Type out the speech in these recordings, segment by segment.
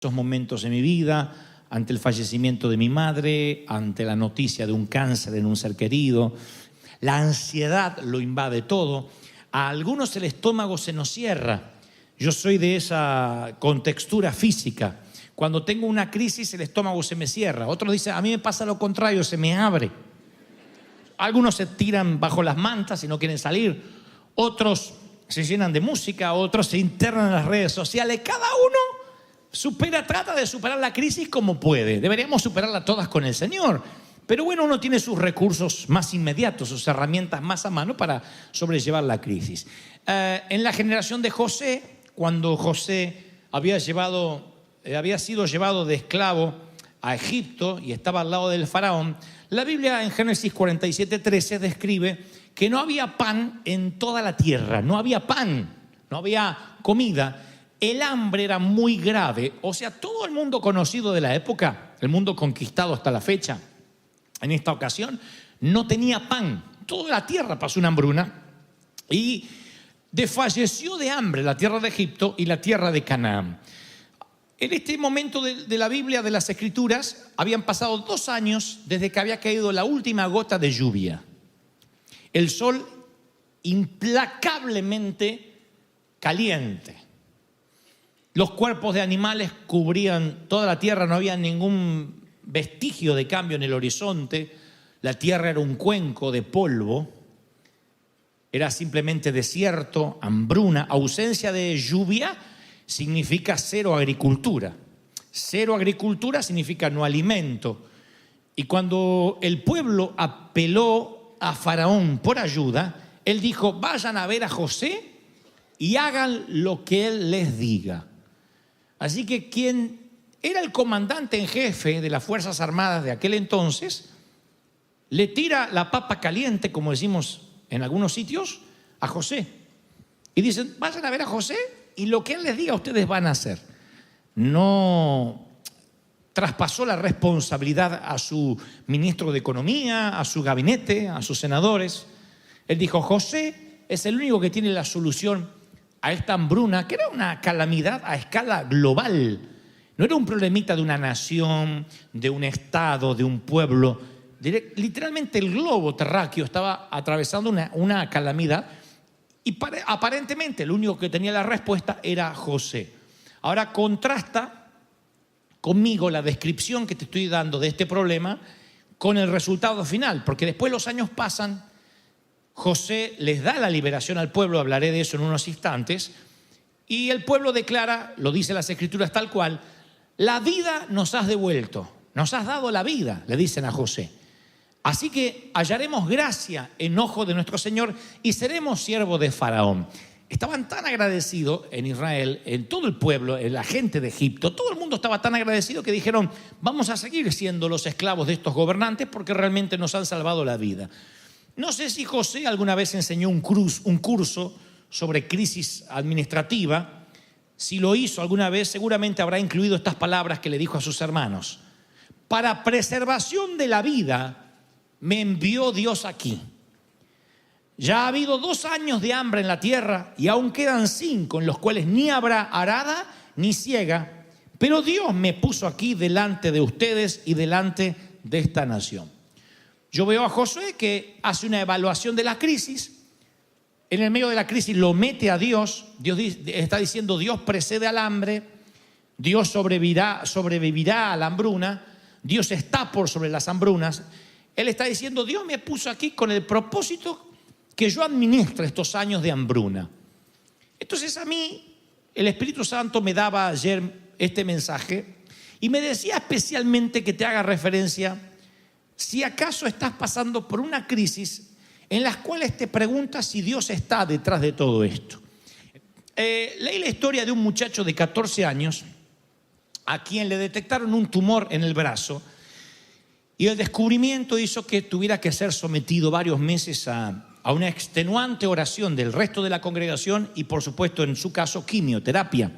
esos momentos en mi vida, ante el fallecimiento de mi madre, ante la noticia de un cáncer en un ser querido. La ansiedad lo invade todo. A algunos el estómago se nos cierra. Yo soy de esa contextura física. Cuando tengo una crisis, el estómago se me cierra. Otros dicen, a mí me pasa lo contrario, se me abre. Algunos se tiran bajo las mantas y no quieren salir. Otros se llenan de música, otros se internan en las redes sociales. Cada uno trata de superar la crisis como puede. Deberíamos superarla todas con el Señor. Pero bueno, uno tiene sus recursos más inmediatos, sus herramientas más a mano para sobrellevar la crisis. En la generación de José, cuando José había sido llevado de esclavo a Egipto y estaba al lado del faraón, la Biblia en Génesis 47:13 describe que no había pan en toda la tierra, no había pan, no había comida. El hambre era muy grave, o sea, todo el mundo conocido de la época, el mundo conquistado hasta la fecha, en esta ocasión, no tenía pan. Toda la tierra pasó una hambruna y desfalleció de hambre la tierra de Egipto y la tierra de Canaán. En este momento de la Biblia, de las Escrituras, habían pasado 2 años desde que había caído la última gota de lluvia. El sol implacablemente caliente. Los cuerpos de animales cubrían toda la tierra, no había ningún vestigio de cambio en el horizonte. La tierra era un cuenco de polvo, era simplemente desierto, hambruna, ausencia de lluvia significa cero agricultura. Cero agricultura significa no alimento. Y cuando el pueblo apeló a Faraón por ayuda, él dijo, vayan a ver a José y hagan lo que él les diga. Así que quien era el comandante en jefe de las Fuerzas Armadas de aquel entonces, le tira la papa caliente, como decimos en algunos sitios, a José. Y dicen, vayan a ver a José y lo que él les diga ustedes van a hacer. No traspasó la responsabilidad a su ministro de Economía, a su gabinete, a sus senadores. Él dijo, José es el único que tiene la solución a esta hambruna, que era una calamidad a escala global. No era un problemita de una nación, de un estado, de un pueblo. Literalmente el globo terráqueo estaba atravesando una calamidad y aparentemente el único que tenía la respuesta era José. Ahora contrasta conmigo la descripción que te estoy dando de este problema con el resultado final, porque después los años pasan, José les da la liberación al pueblo, hablaré de eso en unos instantes, y el pueblo declara, lo dice las Escrituras tal cual, la vida nos has devuelto, nos has dado la vida, le dicen a José. Así que hallaremos gracia en ojo de nuestro Señor y seremos siervos de Faraón. Estaban tan agradecidos en Israel, en todo el pueblo, en la gente de Egipto, todo el mundo estaba tan agradecido que dijeron, vamos a seguir siendo los esclavos de estos gobernantes porque realmente nos han salvado la vida. No sé si José alguna vez enseñó un curso sobre crisis administrativa. Si lo hizo alguna vez, seguramente habrá incluido estas palabras que le dijo a sus hermanos. Para preservación de la vida me envió Dios aquí. Ya ha habido 2 años de hambre en la tierra y aún quedan 5 en los cuales ni habrá arada ni siega, pero Dios me puso aquí delante de ustedes y delante de esta nación. Yo veo a Josué que hace una evaluación de la crisis. En el medio de la crisis lo mete a Dios. Dios está diciendo, Dios precede al hambre, Dios sobrevivirá a la hambruna, Dios está por sobre las hambrunas. Él está diciendo, Dios me puso aquí con el propósito que yo administre estos años de hambruna. Entonces a mí el Espíritu Santo me daba ayer este mensaje y me decía especialmente que te haga referencia si acaso estás pasando por una crisis en las cuales te preguntas si Dios está detrás de todo esto. Leí la historia de un muchacho de 14 años a quien le detectaron un tumor en el brazo y el descubrimiento hizo que tuviera que ser sometido varios meses a una extenuante oración del resto de la congregación y por supuesto en su caso quimioterapia.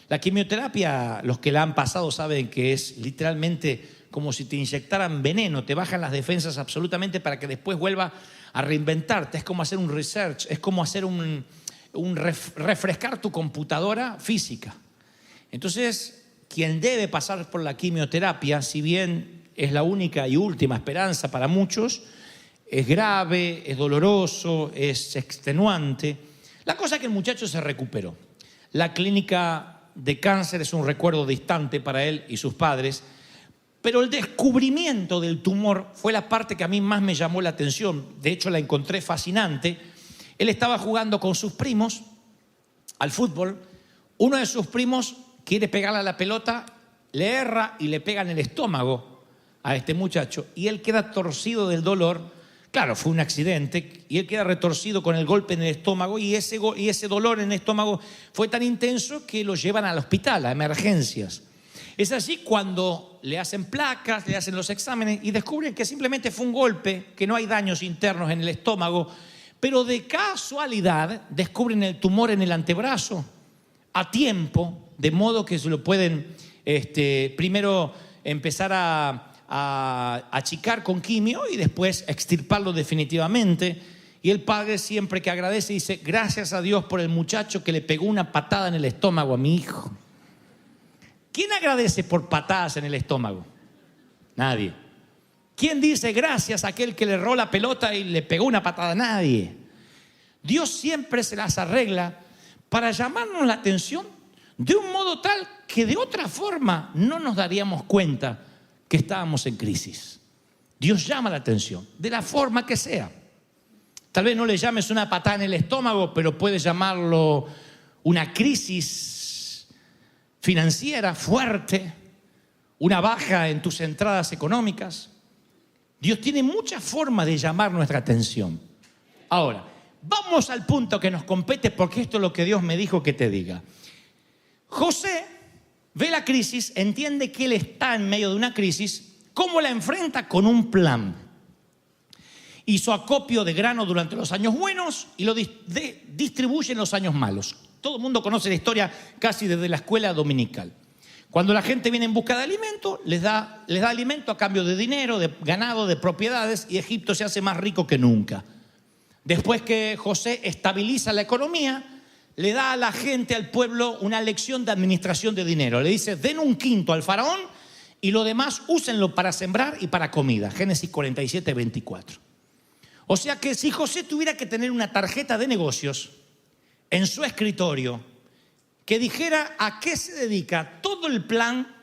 La quimioterapia, los que la han pasado saben que es literalmente como si te inyectaran veneno, te bajan las defensas absolutamente para que después vuelva a reinventarte. Es como hacer un research, es como hacer refrescar tu computadora física. Entonces quien debe pasar por la quimioterapia, si bien es la única y última esperanza para muchos, es grave, es doloroso, es extenuante. La cosa es que el muchacho se recuperó. La clínica de cáncer es un recuerdo distante para él y sus padres, pero el descubrimiento del tumor fue la parte que a mí más me llamó la atención. De hecho, la encontré fascinante. Él estaba jugando con sus primos al fútbol. Uno de sus primos quiere pegarle a la pelota, le erra y le pega en el estómago a este muchacho y él queda torcido del dolor. Claro, fue un accidente y él queda retorcido con el golpe en el estómago y ese dolor en el estómago fue tan intenso que lo llevan al hospital, a emergencias. Es así cuando le hacen placas, le hacen los exámenes y descubren que simplemente fue un golpe, que no hay daños internos en el estómago, pero de casualidad descubren el tumor en el antebrazo a tiempo, de modo que se lo pueden primero empezar a achicar con quimio y después extirparlo definitivamente. Y el padre, siempre que agradece, dice: gracias a Dios por el muchacho que le pegó una patada en el estómago a mi hijo. ¿Quién agradece por patadas en el estómago? Nadie. ¿Quién dice gracias a aquel que le erró la pelota y le pegó una patada? Nadie. Dios siempre se las arregla para llamarnos la atención de un modo tal que de otra forma no nos daríamos cuenta que estábamos en crisis. Dios llama la atención, de la forma que sea. Tal vez no le llames una patada en el estómago, pero puedes llamarlo una crisis financiera fuerte, una baja en tus entradas económicas. Dios tiene muchas formas de llamar nuestra atención. Ahora, vamos al punto que nos compete, porque esto es lo que Dios me dijo que te diga. José ve la crisis, entiende que él está en medio de una crisis. ¿Cómo la enfrenta? Con un plan. Hizo acopio de grano durante los años buenos y lo distribuye en los años malos. Todo el mundo conoce la historia casi desde la escuela dominical. Cuando la gente viene en busca de alimento, les da alimento a cambio de dinero, de ganado, de propiedades, y Egipto se hace más rico que nunca. Después que José estabiliza la economía, le da a la gente, al pueblo, una lección de administración de dinero. Le dice: den un quinto al faraón y lo demás úsenlo para sembrar y para comida. Génesis 47, 24. O sea que si José tuviera que tener una tarjeta de negocios en su escritorio que dijera a qué se dedica todo el plan,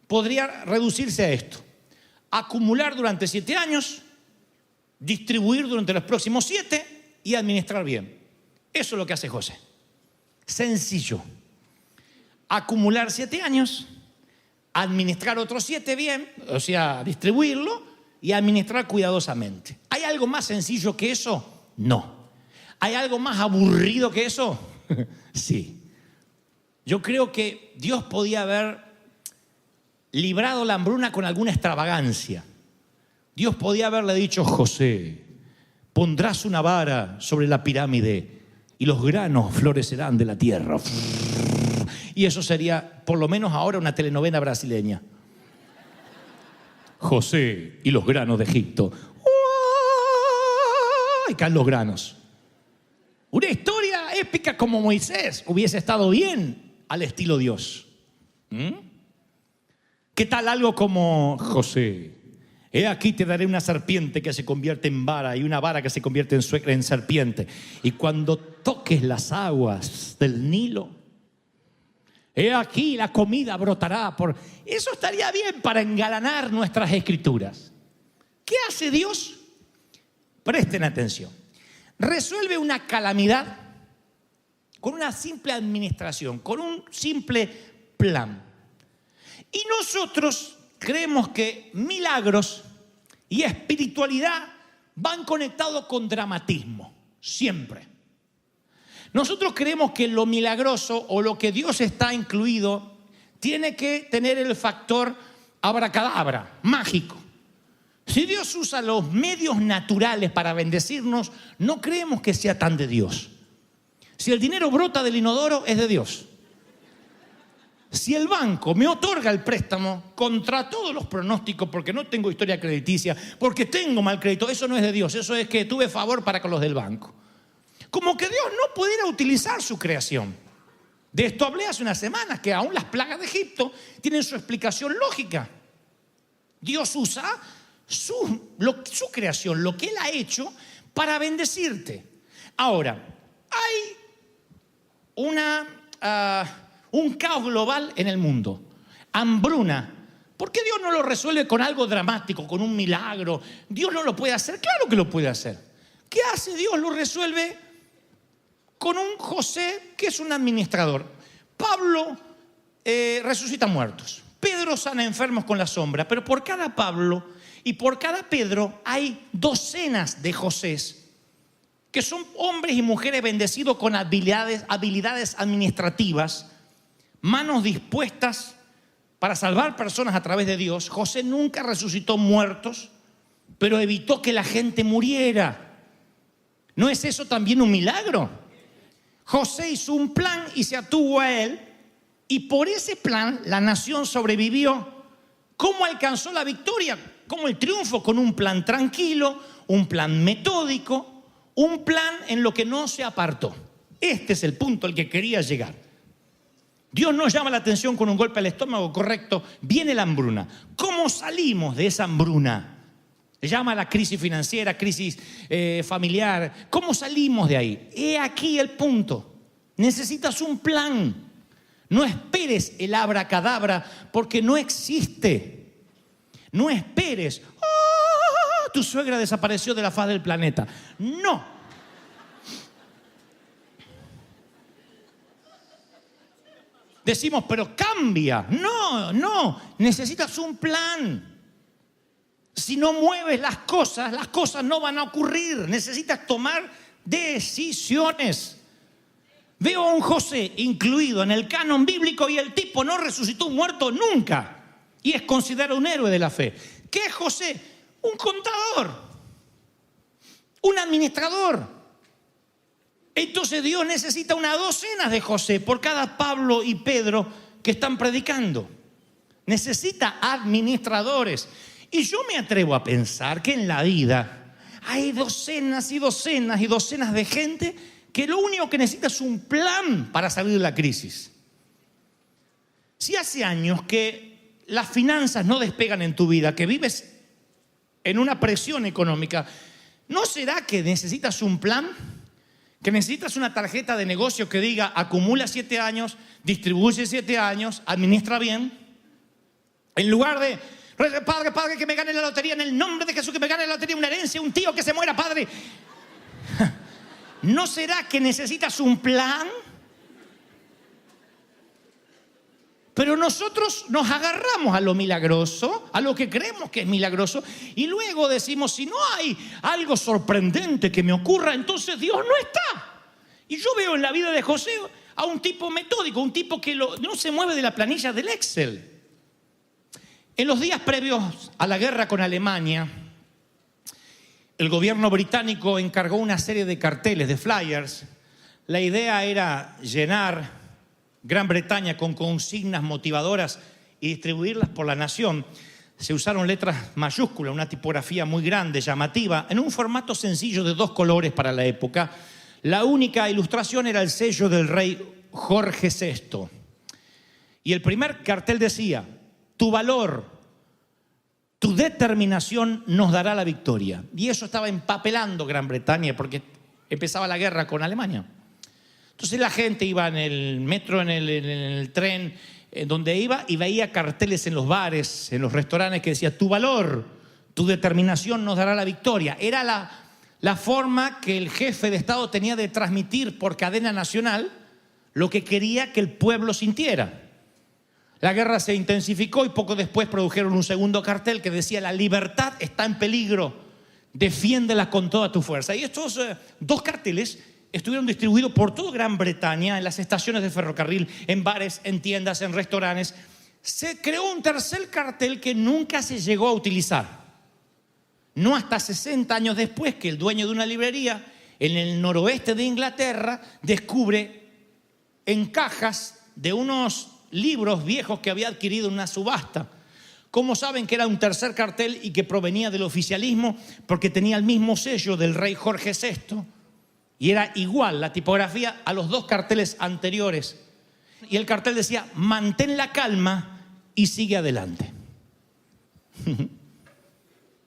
podría reducirse a esto: acumular durante 7 años, distribuir durante los próximos 7 y administrar bien. Eso es lo que hace José. Sencillo. Acumular 7 años, administrar otros 7 bien, o sea, distribuirlo y administrar cuidadosamente. ¿Hay algo más sencillo que eso? No. ¿Hay algo más aburrido que eso? Sí. Yo creo que Dios podía haber librado la hambruna con alguna extravagancia. Dios podía haberle dicho: José, pondrás una vara sobre la pirámide y los granos florecerán de la tierra. Y eso sería, por lo menos ahora, una telenovela brasileña. José y los granos de Egipto. Y caen los granos. Una historia épica como Moisés hubiese estado bien al estilo Dios. ¿Qué tal algo como: José, he aquí te daré una serpiente que se convierte en vara y una vara que se convierte en serpiente. Y cuando toques las aguas del Nilo, he aquí la comida brotará por... Eso estaría bien para engalanar nuestras escrituras. ¿Qué hace Dios? Presten atención. Resuelve una calamidad con una simple administración, con un simple plan. Y nosotros creemos que milagros y espiritualidad van conectados con dramatismo, siempre. Nosotros creemos que lo milagroso o lo que Dios está incluido tiene que tener el factor abracadabra, mágico. Si Dios usa los medios naturales para bendecirnos, no creemos que sea tan de Dios. Si el dinero brota del inodoro, es de Dios. Si el banco me otorga el préstamo contra todos los pronósticos, porque no tengo historia crediticia, porque tengo mal crédito, eso no es de Dios. Eso es que tuve favor para con los del banco. Como que Dios no pudiera utilizar su creación. De esto hablé hace unas semanas, que aún las plagas de Egipto tienen su explicación lógica. Dios usa su creación, lo que Él ha hecho, para bendecirte. Ahora, hay un caos global en el mundo, hambruna. ¿Por qué Dios no lo resuelve con algo dramático, con un milagro? ¿Dios no lo puede hacer? Claro que lo puede hacer. ¿Qué hace Dios? Lo resuelve con un José que es un administrador. Pablo resucita muertos. Pedro sana enfermos con la sombra. Pero por cada Pablo y por cada Pedro hay docenas de Josés, que son hombres y mujeres bendecidos con habilidades administrativas, manos dispuestas para salvar personas a través de Dios. José nunca resucitó muertos, pero evitó que la gente muriera. ¿No es eso también un milagro? José hizo un plan y se atuvo a él, y por ese plan la nación sobrevivió. ¿Cómo alcanzó la victoria? ¿Cómo el triunfo? Con un plan tranquilo, un plan metódico, un plan en lo que no se apartó. Este es el punto al que quería llegar. Dios nos llama la atención con un golpe al estómago, correcto. Viene la hambruna. ¿Cómo salimos de esa hambruna? Se llama la crisis financiera, crisis familiar. ¿Cómo salimos de ahí? He aquí el punto. Necesitas un plan. No esperes el abracadabra, porque no existe. No esperes, ¡oh! Tu suegra desapareció de la faz del planeta. No. Decimos, pero cambia. No. Necesitas un plan. Si no mueves las cosas no van a ocurrir. Necesitas tomar decisiones. Veo a un José incluido en el canon bíblico y el tipo no resucitó un muerto nunca. Y es considerado un héroe de la fe. ¿Qué es José? Un contador. Un administrador. Entonces Dios necesita una docena de José por cada Pablo y Pedro que están predicando. Necesita administradores. Y yo me atrevo a pensar que en la vida hay docenas y docenas y docenas de gente que lo único que necesita es un plan para salir de la crisis. Si hace años que las finanzas no despegan en tu vida, que vives en una presión económica, ¿no será que necesitas un plan? Que necesitas una tarjeta de negocio que diga acumula 7 años, distribuye 7 años, administra bien. En lugar de Padre, que me gane la lotería en el nombre de Jesús, que me gane la lotería, una herencia, un tío que se muera, Padre. ¿No será que necesitas un plan? Pero nosotros nos agarramos a lo milagroso, a lo que creemos que es milagroso, y luego decimos, si no hay algo sorprendente que me ocurra, entonces Dios no está. Y yo veo en la vida de José a un tipo metódico, un tipo que no se mueve de la planilla del Excel. En los días previos a la guerra con Alemania, el gobierno británico encargó una serie de carteles, de flyers. La idea era llenar Gran Bretaña con consignas motivadoras y distribuirlas por la nación. Se usaron letras mayúsculas, una tipografía muy grande, llamativa, en un formato sencillo de 2 colores para la época. La única ilustración era el sello del rey Jorge VI. Y el primer cartel decía: tu valor, tu determinación nos dará la victoria. Y eso estaba empapelando Gran Bretaña porque empezaba la guerra con Alemania. Entonces la gente iba en el metro, en el tren, donde iba, y veía carteles en los bares, en los restaurantes que decía: tu valor, tu determinación nos dará la victoria. Era la forma que el jefe de Estado tenía de transmitir por cadena nacional lo que quería que el pueblo sintiera. La guerra se intensificó y poco después produjeron un segundo cartel que decía: la libertad está en peligro, defiéndela con toda tu fuerza. Y estos 2 carteles estuvieron distribuidos por toda Gran Bretaña, en las estaciones de ferrocarril, en bares, en tiendas, en restaurantes. Se creó un tercer cartel que nunca se llegó a utilizar. No hasta 60 años después, que el dueño de una librería en el noroeste de Inglaterra descubre en cajas de unos libros viejos que había adquirido en una subasta. ¿Cómo saben que era un tercer cartel y que provenía del oficialismo? Porque tenía el mismo sello del rey Jorge VI y era igual la tipografía a los 2 carteles anteriores. Y el cartel decía: mantén la calma y sigue adelante.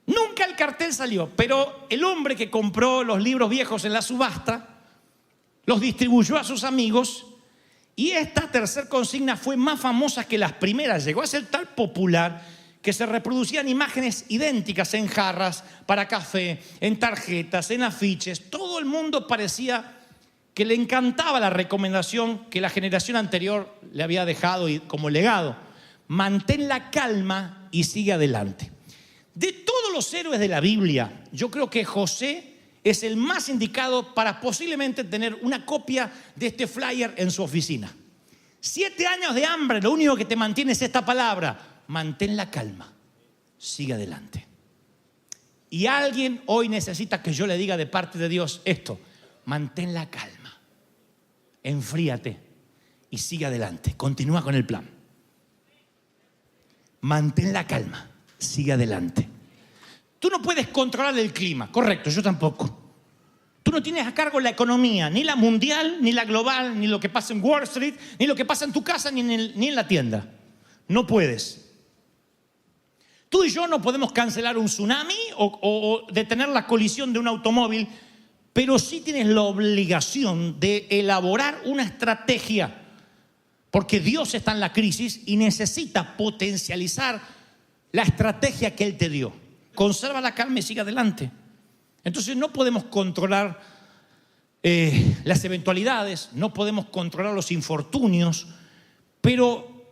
Nunca el cartel salió, pero el hombre que compró los libros viejos en la subasta los distribuyó a sus amigos, y esta tercer consigna fue más famosa que las primeras. Llegó a ser tan popular que se reproducían imágenes idénticas en jarras para café, en tarjetas, en afiches. Todo el mundo parecía que le encantaba la recomendación que la generación anterior le había dejado como legado: mantén la calma y sigue adelante. De todos los héroes de la Biblia, yo creo que José es el más indicado para posiblemente tener una copia de este flyer en su oficina. 7 años de hambre, lo único que te mantiene es esta palabra: mantén la calma, sigue adelante. Y alguien hoy necesita que yo le diga de parte de Dios esto: mantén la calma, enfríate y sigue adelante, continúa con el plan. Mantén la calma, sigue adelante. Tú no puedes controlar el clima, correcto, yo tampoco. Tú no tienes a cargo la economía, ni la mundial, ni la global, ni lo que pasa en Wall Street, ni lo que pasa en tu casa, ni en la tienda. No puedes. Tú y yo no podemos cancelar un tsunami o detener la colisión de un automóvil, pero sí tienes la obligación de elaborar una estrategia, porque Dios está en la crisis y necesita potencializar la estrategia que Él te dio. Conserva la calma y sigue adelante. Entonces no podemos controlar las eventualidades, no podemos controlar los infortunios, pero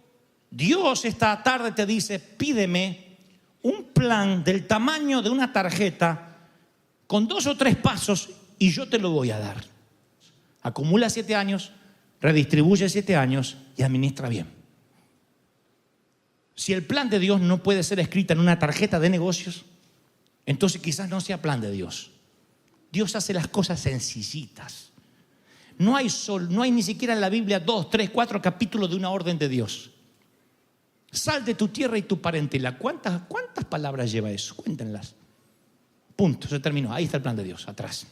Dios esta tarde te dice: pídeme un plan del tamaño de una tarjeta con 2 o 3 pasos y yo te lo voy a dar. Acumula 7 años, redistribuye 7 años y administra bien. Si el plan de Dios no puede ser escrito en una tarjeta de negocios, entonces quizás no sea plan de Dios. Dios hace las cosas sencillitas. No hay ni siquiera en la Biblia 2, 3, 4 capítulos de una orden de Dios. Sal de tu tierra y tu parentela. ¿Cuántas palabras lleva eso? Cuéntenlas. Punto, se terminó. Ahí está el plan de Dios, atrás.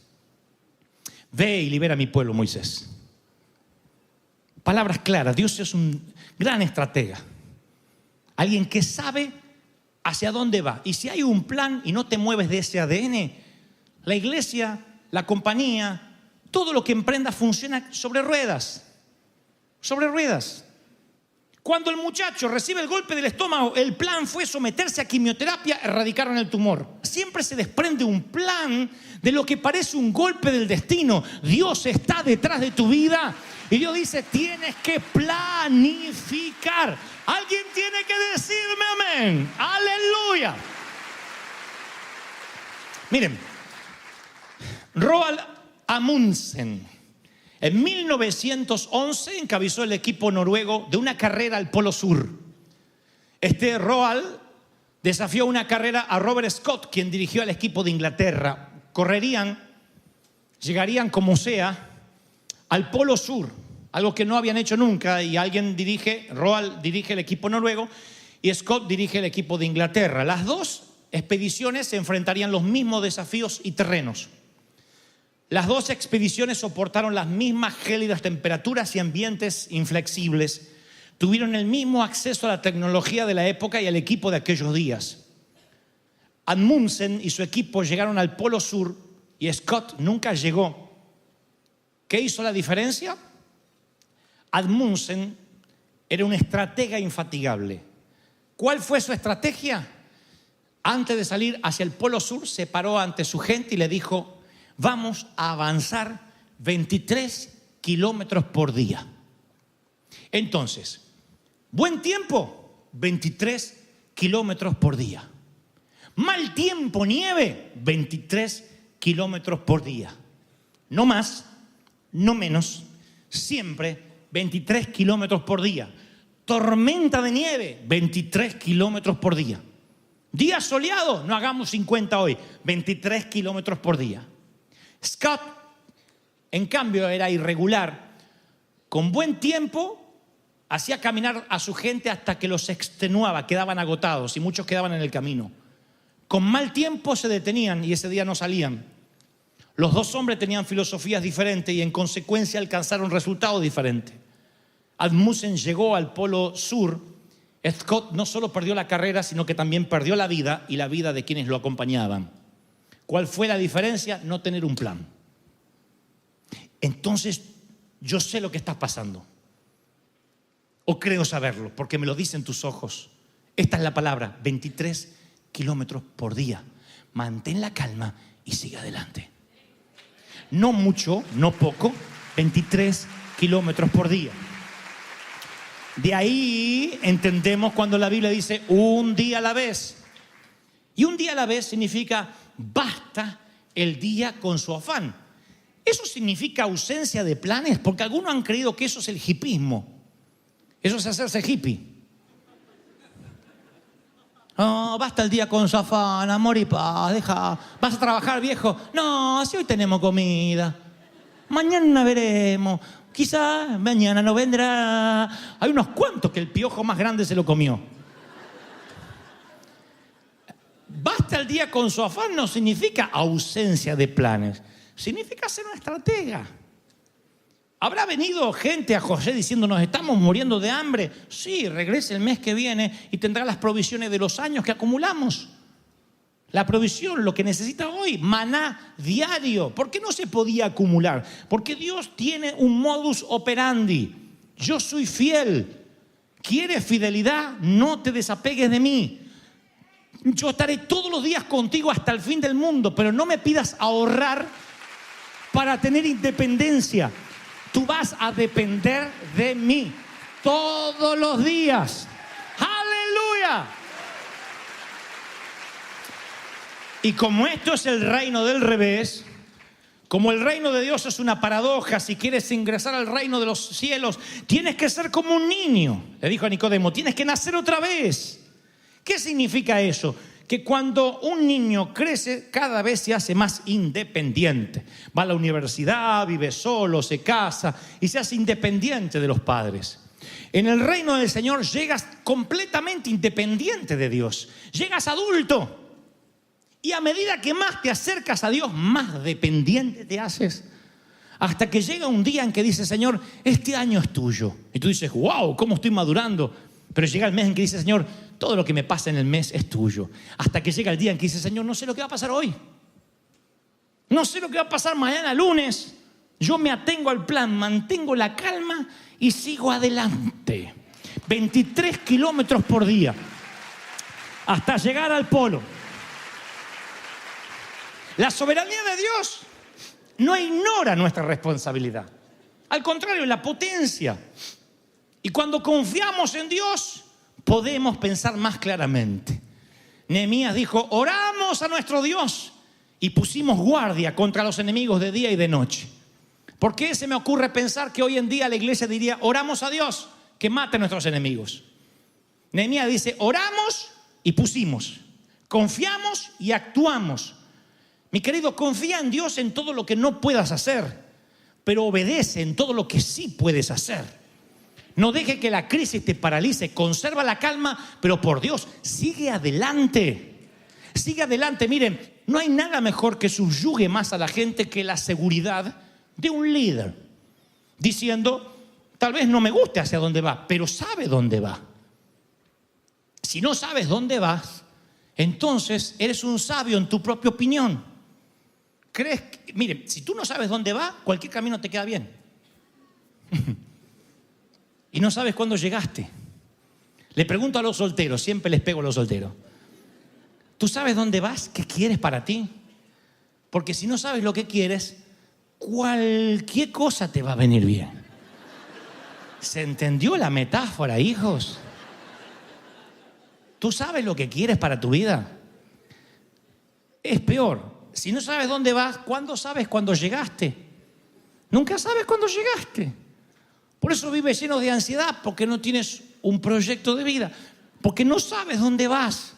Ve y libera a mi pueblo, Moisés. Palabras claras. Dios es un gran estratega. Alguien que sabe hacia dónde va. Y si hay un plan y no te mueves de ese ADN, la iglesia, la compañía, todo lo que emprenda funciona sobre ruedas. Sobre ruedas. Cuando el muchacho recibe el golpe del estómago, el plan fue someterse a quimioterapia, erradicaron el tumor. Siempre se desprende un plan de lo que parece un golpe del destino. Dios está detrás de tu vida y Dios dice: tienes que planificar. Alguien tiene que decirme amén. Aleluya. Miren, Roald Amundsen en 1911 encabezó el equipo noruego de una carrera al Polo Sur. Roald desafió una carrera a Robert Scott, quien dirigió al equipo de Inglaterra. Llegarían como sea al Polo Sur, algo que no habían hecho nunca, y Roald dirige el equipo noruego y Scott dirige el equipo de Inglaterra. Las dos expediciones se enfrentarían los mismos desafíos y terrenos. Las dos expediciones soportaron las mismas gélidas temperaturas y ambientes inflexibles. Tuvieron el mismo acceso a la tecnología de la época y al equipo de aquellos días. Amundsen y su equipo llegaron al Polo Sur y Scott nunca llegó. ¿Qué hizo la diferencia? Amundsen era un estratega infatigable. ¿Cuál fue su estrategia? Antes de salir hacia el Polo Sur, se paró ante su gente y le dijo: vamos a avanzar 23 kilómetros por día. Entonces, buen tiempo, 23 kilómetros por día. Mal tiempo, nieve, 23 kilómetros por día. No más, no menos, siempre 23 kilómetros por día. Tormenta de nieve, 23 kilómetros por día. Día soleado, no hagamos 50 hoy, 23 kilómetros por día. Scott, en cambio, era irregular. Con buen tiempo, hacía caminar a su gente hasta que los extenuaba, quedaban agotados y muchos quedaban en el camino. Con mal tiempo se detenían y ese día no salían. Los dos hombres tenían filosofías diferentes y en consecuencia alcanzaron resultados diferentes. Asmussen llegó al Polo Sur, Scott no solo perdió la carrera, sino que también perdió la vida y la vida de quienes lo acompañaban. ¿Cuál fue la diferencia? No tener un plan. Entonces, yo sé lo que estás pasando. O creo saberlo, porque me lo dicen tus ojos. Esta es la palabra, 23 kilómetros por día. Mantén la calma y sigue adelante. No mucho, no poco, 23 kilómetros por día. De ahí entendemos cuando la Biblia dice un día a la vez. Y un día a la vez significa basta el día con su afán. Eso significa ausencia de planes, porque algunos han creído que eso es el hipismo. Eso es hacerse hippie. Oh, basta el día con su afán, amor y paz, deja. ¿Vas a trabajar, viejo? No, si hoy tenemos comida. Mañana veremos. Quizás mañana no vendrá. Hay unos cuantos que el piojo más grande se lo comió. Basta el día con su afán no significa ausencia de planes. Significa ser una estratega. ¿Habrá venido gente a José diciendo nos estamos muriendo de hambre? Sí, regrese el mes que viene y tendrá las provisiones de los años que acumulamos. La provisión, lo que necesita hoy, maná diario. ¿Por qué no se podía acumular? Porque Dios tiene un modus operandi. Yo soy fiel. ¿Quieres fidelidad? No te desapegues de mí. Yo estaré todos los días contigo hasta el fin del mundo, pero no me pidas ahorrar para tener independencia. Tú vas a depender de mí todos los días. ¡Aleluya! Y como esto es el reino del revés, como el reino de Dios es una paradoja, si quieres ingresar al reino de los cielos, tienes que ser como un niño. Le dijo a Nicodemo, tienes que nacer otra vez. ¿Qué significa eso? Que cuando un niño crece, cada vez se hace más independiente. Va a la universidad, vive solo, se casa y se hace independiente de los padres. En el reino del Señor llegas completamente independiente de Dios. Llegas adulto. Y a medida que más te acercas a Dios, más dependiente te haces. Hasta que llega un día en que dice, Señor, este año es tuyo. Y tú dices, wow, ¿cómo estoy madurando? Pero llega el mes en que dice, Señor, todo lo que me pasa en el mes es tuyo. Hasta que llega el día en que dice, Señor, no sé lo que va a pasar hoy. No sé lo que va a pasar mañana lunes. Yo me atengo al plan, mantengo la calma y sigo adelante. 23 kilómetros por día. Hasta llegar al polo. La soberanía de Dios no ignora nuestra responsabilidad. Al contrario, la potencia. Y cuando confiamos en Dios, podemos pensar más claramente. Nehemías dijo, oramos a nuestro Dios y pusimos guardia contra los enemigos de día y de noche. ¿Por qué se me ocurre pensar que hoy en día la iglesia diría, oramos a Dios que mate a nuestros enemigos? Nehemías dice, oramos y pusimos. Confiamos y actuamos. Mi querido, confía en Dios en todo lo que no puedas hacer, pero obedece en todo lo que sí puedes hacer. No deje que la crisis te paralice, conserva la calma, pero por Dios, sigue adelante. Sigue adelante. Miren, no hay nada mejor que subyugue más a la gente que la seguridad de un líder. Diciendo, tal vez no me guste hacia dónde va, pero sabe dónde va. Si no sabes dónde vas, entonces eres un sabio en tu propia opinión. Mire, si tú no sabes dónde va, cualquier camino te queda bien. Y no sabes cuándo llegaste. Le pregunto a los solteros, siempre les pego a los solteros. ¿Tú sabes dónde vas? ¿Qué quieres para ti? Porque si no sabes lo que quieres, cualquier cosa te va a venir bien. ¿Se entendió la metáfora, hijos? ¿Tú sabes lo que quieres para tu vida? Es peor. Si no sabes dónde vas, ¿cuándo sabes cuándo llegaste? Nunca sabes cuándo llegaste. Por eso vives lleno de ansiedad, porque no tienes un proyecto de vida, porque no sabes dónde vas.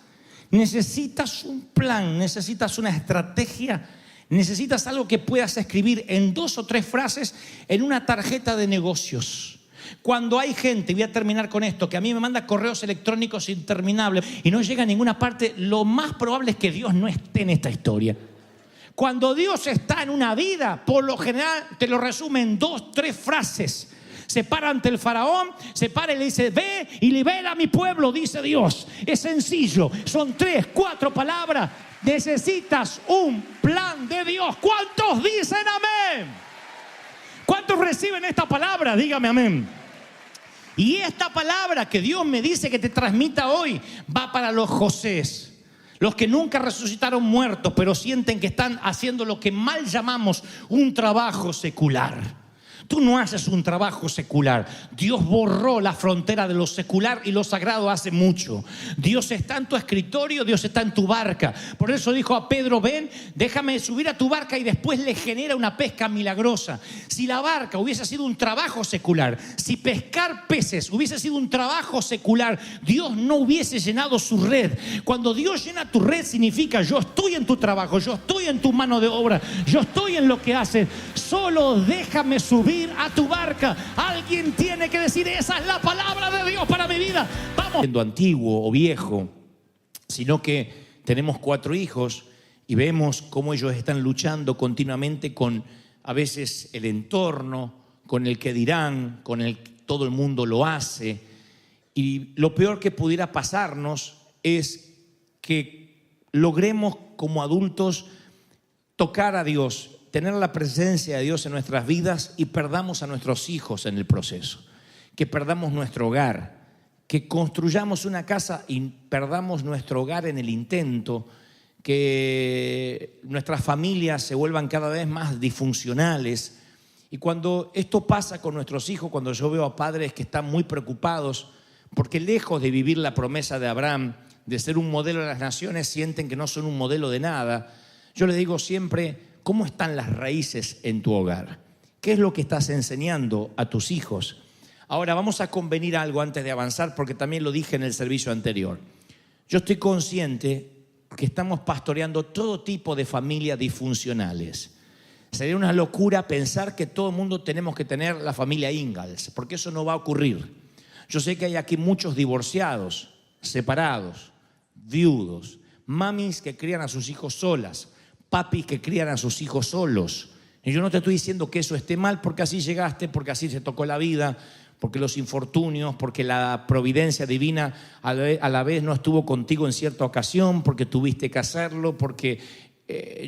Necesitas un plan, necesitas una estrategia, necesitas algo que puedas escribir en 2 o 3 frases en una tarjeta de negocios. Cuando hay gente, voy a terminar con esto, que a mí me manda correos electrónicos interminables y no llega a ninguna parte, lo más probable es que Dios no esté en esta historia. Cuando Dios está en una vida, por lo general te lo resume en 2 o 3 frases. Se para ante el faraón, se para y le dice: ve y libera a mi pueblo, dice Dios. Es sencillo, son 3, 4 palabras. Necesitas un plan de Dios. ¿Cuántos dicen amén? ¿Cuántos reciben esta palabra? Dígame amén. Y esta palabra que Dios me dice que te transmita hoy va para los Josés. Los que nunca resucitaron muertos, pero sienten que están haciendo lo que mal llamamos un trabajo secular. Tú no haces un trabajo secular. Dios borró la frontera de lo secular y lo sagrado hace mucho. Dios está en tu escritorio, Dios está en tu barca. Por eso dijo a Pedro: ven, déjame subir a tu barca, y después le genera una pesca milagrosa. Si la barca hubiese sido un trabajo secular, si pescar peces hubiese sido un trabajo secular, Dios no hubiese llenado su red. Cuando Dios llena tu red, significa: yo estoy en tu trabajo, yo estoy en tu mano de obra, yo estoy en lo que haces. Solo déjame subir a tu barca. Alguien tiene que decir: esa es la palabra de Dios para mi vida. Vamos. Siendo antiguo o viejo, sino que tenemos 4 hijos y vemos cómo ellos están luchando continuamente con, a veces, el entorno, con el que dirán, con el que todo el mundo lo hace. Y lo peor que pudiera pasarnos es que logremos como adultos tocar a Dios, tener la presencia de Dios en nuestras vidas, y perdamos a nuestros hijos en el proceso, que perdamos nuestro hogar, que construyamos una casa y perdamos nuestro hogar en el intento, que nuestras familias se vuelvan cada vez más disfuncionales. Y cuando esto pasa con nuestros hijos, cuando yo veo a padres que están muy preocupados porque, lejos de vivir la promesa de Abraham, de ser un modelo de las naciones, sienten que no son un modelo de nada, yo les digo siempre: ¿cómo están las raíces en tu hogar? ¿Qué es lo que estás enseñando a tus hijos? Ahora vamos a convenir algo antes de avanzar, porque también lo dije en el servicio anterior. Yo estoy consciente que estamos pastoreando todo tipo de familias disfuncionales. Sería una locura pensar que todo el mundo tenemos que tener la familia Ingalls, porque eso no va a ocurrir. Yo sé que hay aquí muchos divorciados, separados, viudos, mamis que crían a sus hijos solas, papis que crían a sus hijos solos. Y yo no te estoy diciendo que eso esté mal, porque así llegaste, porque así se tocó la vida, porque los infortunios, porque la providencia divina a la vez no estuvo contigo en cierta ocasión, porque tuviste que hacerlo, porque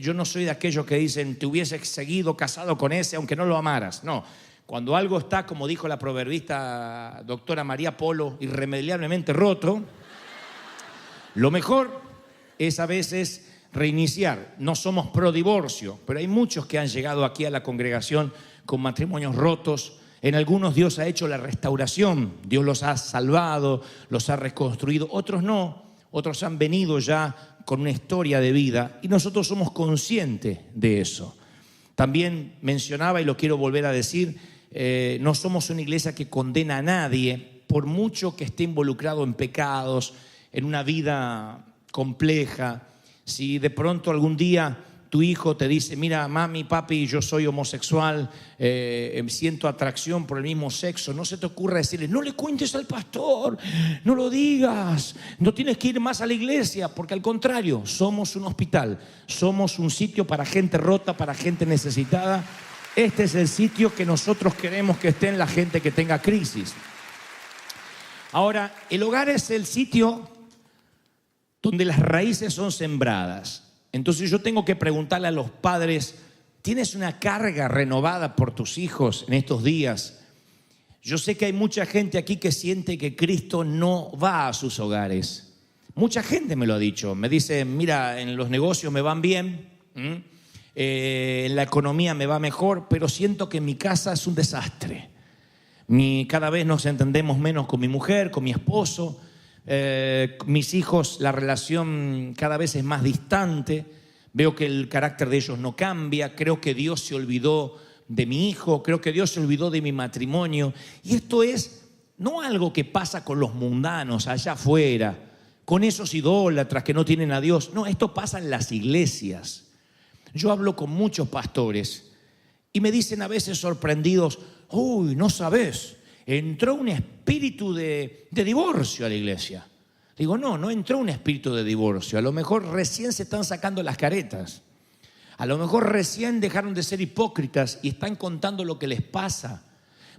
yo no soy de aquellos que dicen: te hubieses seguido casado con ese aunque no lo amaras. No, cuando algo está, como dijo la proverbista doctora María Polo, irremediablemente roto, lo mejor es a veces reiniciar. No somos pro divorcio, pero hay muchos que han llegado aquí a la congregación con matrimonios rotos. En algunos Dios ha hecho la restauración, Dios los ha salvado, los ha reconstruido. Otros no, otros han venido ya con una historia de vida, y nosotros somos conscientes de eso. También mencionaba, y lo quiero volver a decir, no somos una iglesia que condena a nadie, por mucho que esté involucrado en pecados, en una vida compleja. Si de pronto algún día tu hijo te dice: mira, mami, papi, yo soy homosexual, siento atracción por el mismo sexo, no se te ocurra decirle: no le cuentes al pastor, no lo digas, no tienes que ir más a la iglesia, porque al contrario, somos un hospital, somos un sitio para gente rota, para gente necesitada. Este es el sitio que nosotros queremos que esté en la gente que tenga crisis. Ahora, el hogar es el sitio donde las raíces son sembradas. Entonces yo tengo que preguntarle a los padres: ¿tienes una carga renovada por tus hijos en estos días? Yo sé que hay mucha gente aquí que siente que Cristo no va a sus hogares. Mucha gente me lo ha dicho. Me dice: mira, en los negocios me van bien, en la economía me va mejor, pero siento que en mi casa es un desastre. Cada vez nos entendemos menos con mi mujer, con mi esposo. Mis hijos, la relación cada vez es más distante. Veo que el carácter de ellos no cambia. Creo que Dios se olvidó de mi hijo. Creo que Dios se olvidó de mi matrimonio. Y esto es no algo que pasa con los mundanos allá afuera, con esos idólatras que no tienen a Dios. No, esto pasa en las iglesias. Yo hablo con muchos pastores y me dicen a veces sorprendidos: uy, no sabes, entró un espíritu de divorcio a la iglesia. Digo: no entró un espíritu de divorcio. A lo mejor recién se están sacando las caretas. A lo mejor recién dejaron de ser hipócritas y están contando lo que les pasa.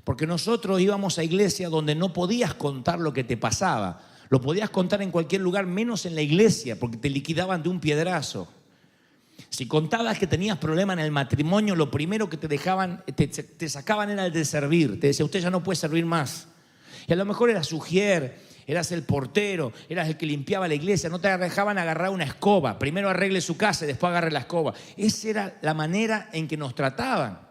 Porque nosotros íbamos a iglesia donde no podías contar lo que te pasaba. Lo podías contar en cualquier lugar, menos en la iglesia, porque te liquidaban de un piedrazo. Si contabas que tenías problema en el matrimonio, lo primero que te sacaban era el de servir. Te decía, usted ya no puede servir más. Y a lo mejor eras ujier, eras el portero, eras el que limpiaba la iglesia. No te dejaban agarrar una escoba. Primero arregle su casa y después agarre la escoba. Esa era la manera en que nos trataban.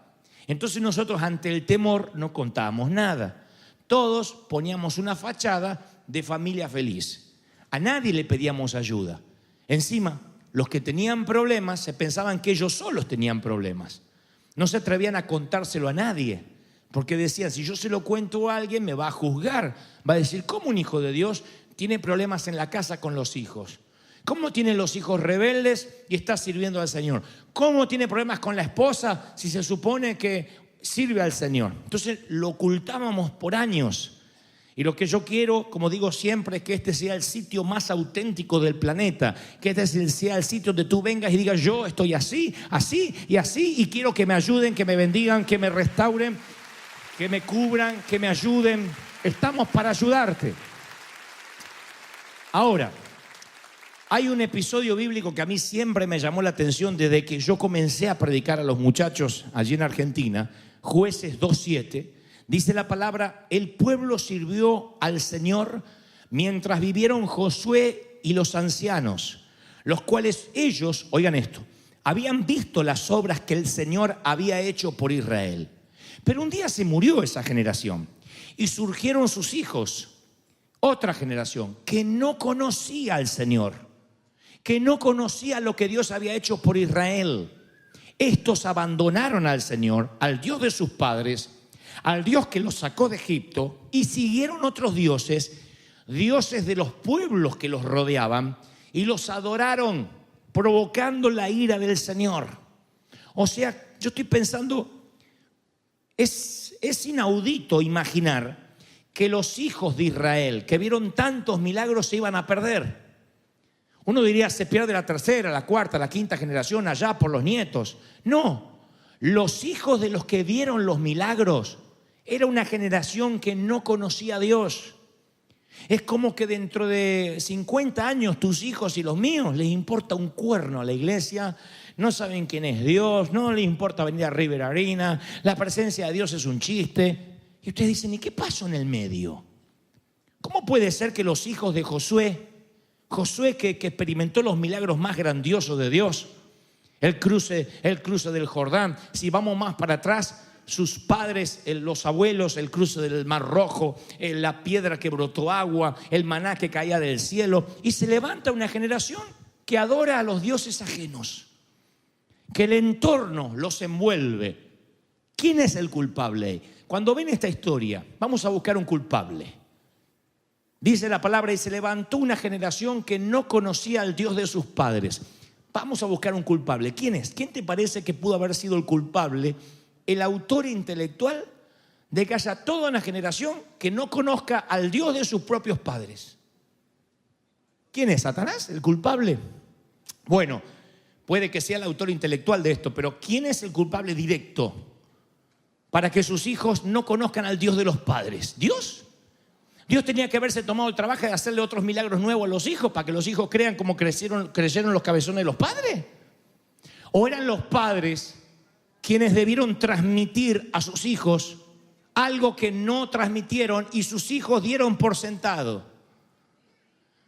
Entonces nosotros ante el temor no contábamos nada. Todos poníamos una fachada de familia feliz. A nadie le pedíamos ayuda. Encima, los que tenían problemas se pensaban que ellos solos tenían problemas. No se atrevían a contárselo a nadie, porque decían, si yo se lo cuento a alguien me va a juzgar. Va a decir, ¿cómo un hijo de Dios tiene problemas en la casa con los hijos? ¿Cómo tienen los hijos rebeldes y está sirviendo al Señor? ¿Cómo tiene problemas con la esposa si se supone que sirve al Señor? Entonces lo ocultábamos por años. Y lo que yo quiero, como digo siempre, es que este sea el sitio más auténtico del planeta. Que este sea el sitio donde tú vengas y digas, yo estoy así, así y así. Y quiero que me ayuden, que me bendigan, que me restauren, que me cubran, que me ayuden. Estamos para ayudarte. Ahora, hay un episodio bíblico que a mí siempre me llamó la atención desde que yo comencé a predicar a los muchachos allí en Argentina. Jueces 2:7. Dice la palabra, el pueblo sirvió al Señor mientras vivieron Josué y los ancianos, los cuales ellos, oigan esto, habían visto las obras que el Señor había hecho por Israel. Pero un día se murió esa generación y surgieron sus hijos, otra generación que no conocía al Señor, que no conocía lo que Dios había hecho por Israel. Estos abandonaron al Señor, al Dios de sus padres, al Dios que los sacó de Egipto, y siguieron otros dioses, dioses de los pueblos que los rodeaban, y los adoraron, provocando la ira del Señor. O sea, yo estoy pensando, es inaudito imaginar que los hijos de Israel, que vieron tantos milagros, se iban a perder. Uno diría, se pierde la tercera, la cuarta, la quinta generación allá por los nietos. No, los hijos de los que vieron los milagros era una generación que no conocía a Dios. Es como que dentro de 50 años tus hijos y los míos les importa un cuerno a la iglesia, no saben quién es Dios, no les importa venir a River Arena, la presencia de Dios es un chiste. Y ustedes dicen, ¿y qué pasó en el medio? ¿Cómo puede ser que los hijos de Josué que experimentó los milagros más grandiosos de Dios, el cruce del Jordán, si vamos más para atrás, sus padres, los abuelos, el cruce del Mar Rojo, la piedra que brotó agua, el maná que caía del cielo, y se levanta una generación que adora a los dioses ajenos, que el entorno los envuelve? ¿Quién es el culpable? Cuando ven esta historia, vamos a buscar un culpable. Dice la palabra, y se levantó una generación que no conocía al Dios de sus padres. Vamos a buscar un culpable. ¿Quién es? ¿Quién te parece que pudo haber sido el culpable? El autor intelectual de que haya toda una generación que no conozca al Dios de sus propios padres. ¿Quién es? ¿Satanás? ¿El culpable? Bueno, puede que sea el autor intelectual de esto, pero ¿quién es el culpable directo para que sus hijos no conozcan al Dios de los padres? ¿Dios? Dios tenía que haberse tomado el trabajo de hacerle otros milagros nuevos a los hijos para que los hijos crean como creyeron los cabezones de los padres. ¿O eran los padres quienes debieron transmitir a sus hijos algo que no transmitieron y sus hijos dieron por sentado?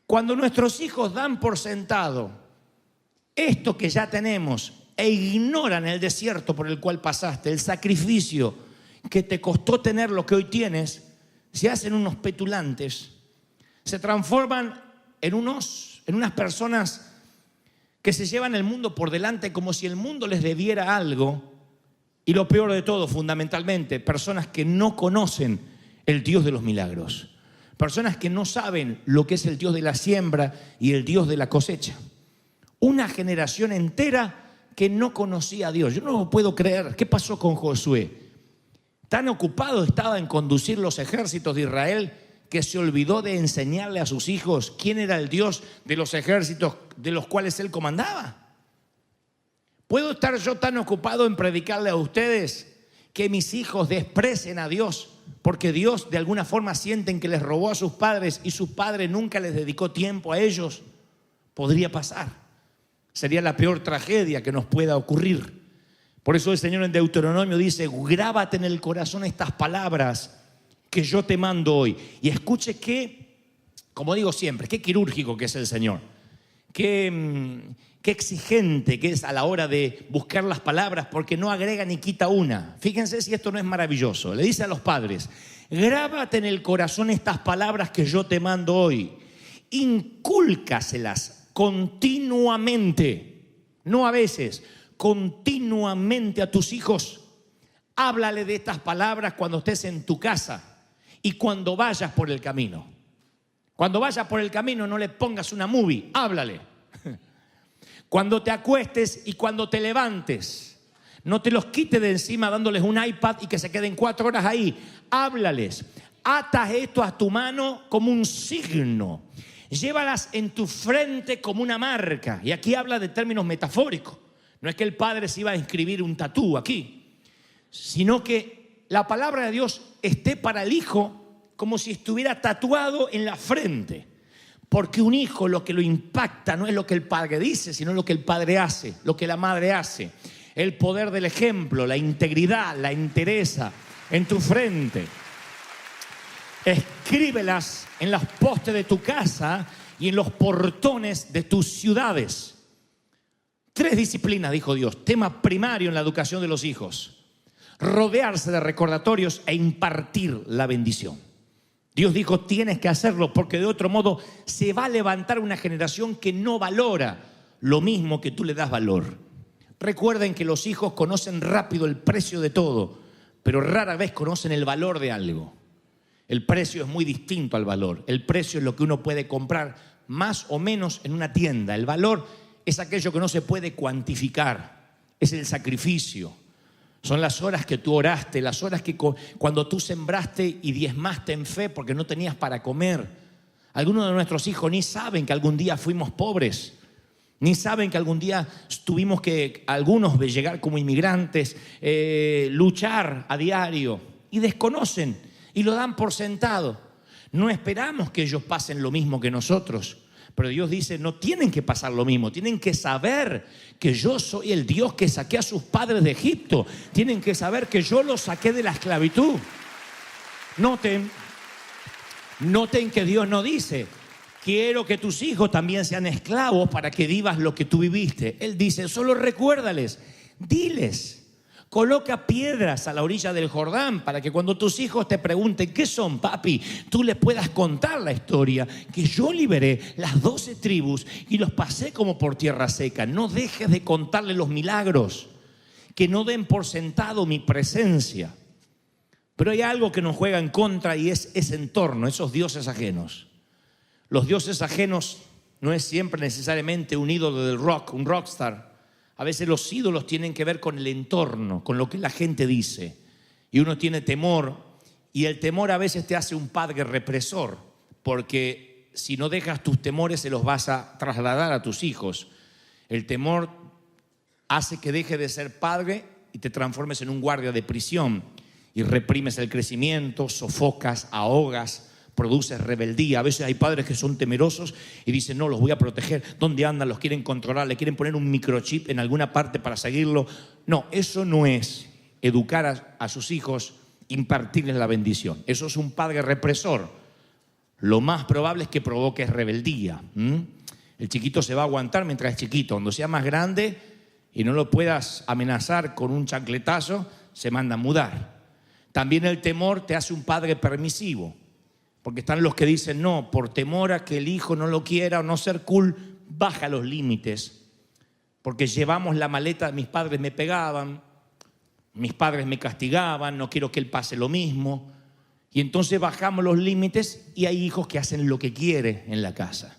Cuando nuestros hijos dan por sentado esto que ya tenemos e ignoran el desierto por el cual pasaste, el sacrificio que te costó tener lo que hoy tienes, se hacen unos petulantes, se transforman en unas personas que se llevan el mundo por delante como si el mundo les debiera algo. Y lo peor de todo, fundamentalmente, personas que no conocen el Dios de los milagros. Personas que no saben lo que es el Dios de la siembra y el Dios de la cosecha. Una generación entera que no conocía a Dios. Yo no lo puedo creer. ¿Qué pasó con Josué? Tan ocupado estaba en conducir los ejércitos de Israel que se olvidó de enseñarle a sus hijos quién era el Dios de los ejércitos de los cuales él comandaba. ¿Puedo estar yo tan ocupado en predicarle a ustedes que mis hijos desprecien a Dios porque Dios de alguna forma sienten que les robó a sus padres y sus padres nunca les dedicó tiempo a ellos. Podría pasar. Sería la peor tragedia que nos pueda ocurrir. Por eso el Señor en Deuteronomio dice: grábate en el corazón estas palabras que yo te mando hoy. Y escuche que, como digo siempre, qué quirúrgico que es el Señor. Qué exigente que es a la hora de buscar las palabras, porque no agrega ni quita una. Fíjense si esto no es maravilloso. Le dice a los padres: grábate en el corazón estas palabras que yo te mando hoy. Incúlcaselas continuamente, no a veces, continuamente a tus hijos. Háblale de estas palabras cuando estés en tu casa y cuando vayas por el camino. Cuando vayas por el camino no le pongas una movie, háblale. Cuando te acuestes y cuando te levantes, no te los quites de encima dándoles un iPad y que se queden 4 horas ahí. Háblales. Atas esto a tu mano como un signo. Llévalas en tu frente como una marca. Y aquí habla de términos metafóricos. No es que el padre se iba a inscribir un tatú aquí, sino que la palabra de Dios esté para el hijo como si estuviera tatuado en la frente. Porque un hijo lo que lo impacta no es lo que el padre dice, sino lo que el padre hace, lo que la madre hace. El poder del ejemplo, la integridad, la entereza en tu frente. Escríbelas en los postes de tu casa y en los portones de tus ciudades. 3 disciplinas, dijo Dios. Tema primario en la educación de los hijos: rodearse de recordatorios e impartir la bendición. Dios dijo: tienes que hacerlo, porque de otro modo se va a levantar una generación que no valora lo mismo que tú le das valor. Recuerden que los hijos conocen rápido el precio de todo, pero rara vez conocen el valor de algo. El precio es muy distinto al valor. El precio es lo que uno puede comprar más o menos en una tienda. El valor es aquello que no se puede cuantificar. Es el sacrificio. Son las horas que tú oraste, las horas que cuando tú sembraste y diezmaste en fe porque no tenías para comer. Algunos de nuestros hijos ni saben que algún día fuimos pobres, ni saben que algún día tuvimos que, algunos de llegar como inmigrantes, luchar a diario, y desconocen y lo dan por sentado. No esperamos que ellos pasen lo mismo que nosotros. Pero Dios dice: no tienen que pasar lo mismo, tienen que saber que yo soy el Dios que saqué a sus padres de Egipto. Tienen que saber que yo los saqué de la esclavitud. Noten que Dios no dice: quiero que tus hijos también sean esclavos para que vivas lo que tú viviste. Él dice: solo recuérdales, diles. Coloca piedras a la orilla del Jordán para que cuando tus hijos te pregunten ¿qué son, papi?, tú les puedas contar la historia, que yo liberé las 12 tribus y los pasé como por tierra seca. No dejes de contarles los milagros, que no den por sentado mi presencia. Pero hay algo que nos juega en contra y es ese entorno, esos dioses ajenos. Los dioses ajenos no es siempre necesariamente un ídolo del rock, un rockstar. A veces los ídolos tienen que ver con el entorno, con lo que la gente dice. Y uno tiene temor, y el temor a veces te hace un padre represor, porque si no dejas tus temores se los vas a trasladar a tus hijos. El temor hace que dejes de ser padre y te transformes en un guardia de prisión, y reprimes el crecimiento, sofocas, ahogas, produces rebeldía. A veces hay padres que son temerosos y dicen: no, los voy a proteger. ¿Dónde andan? Los quieren controlar, le quieren poner un microchip en alguna parte para seguirlo. No, eso no es educar a sus hijos, impartirles la bendición. Eso es un padre represor. Lo más probable es que provoque rebeldía. El chiquito se va a aguantar mientras es chiquito. Cuando sea más grande y no lo puedas amenazar con un chancletazo, se manda a mudar. También el temor te hace un padre permisivo. Porque están los que dicen: no, por temor a que el hijo no lo quiera o no ser cool, baja los límites. Porque llevamos la maleta, mis padres me pegaban, mis padres me castigaban, no quiero que él pase lo mismo. Y entonces bajamos los límites y hay hijos que hacen lo que quiere en la casa.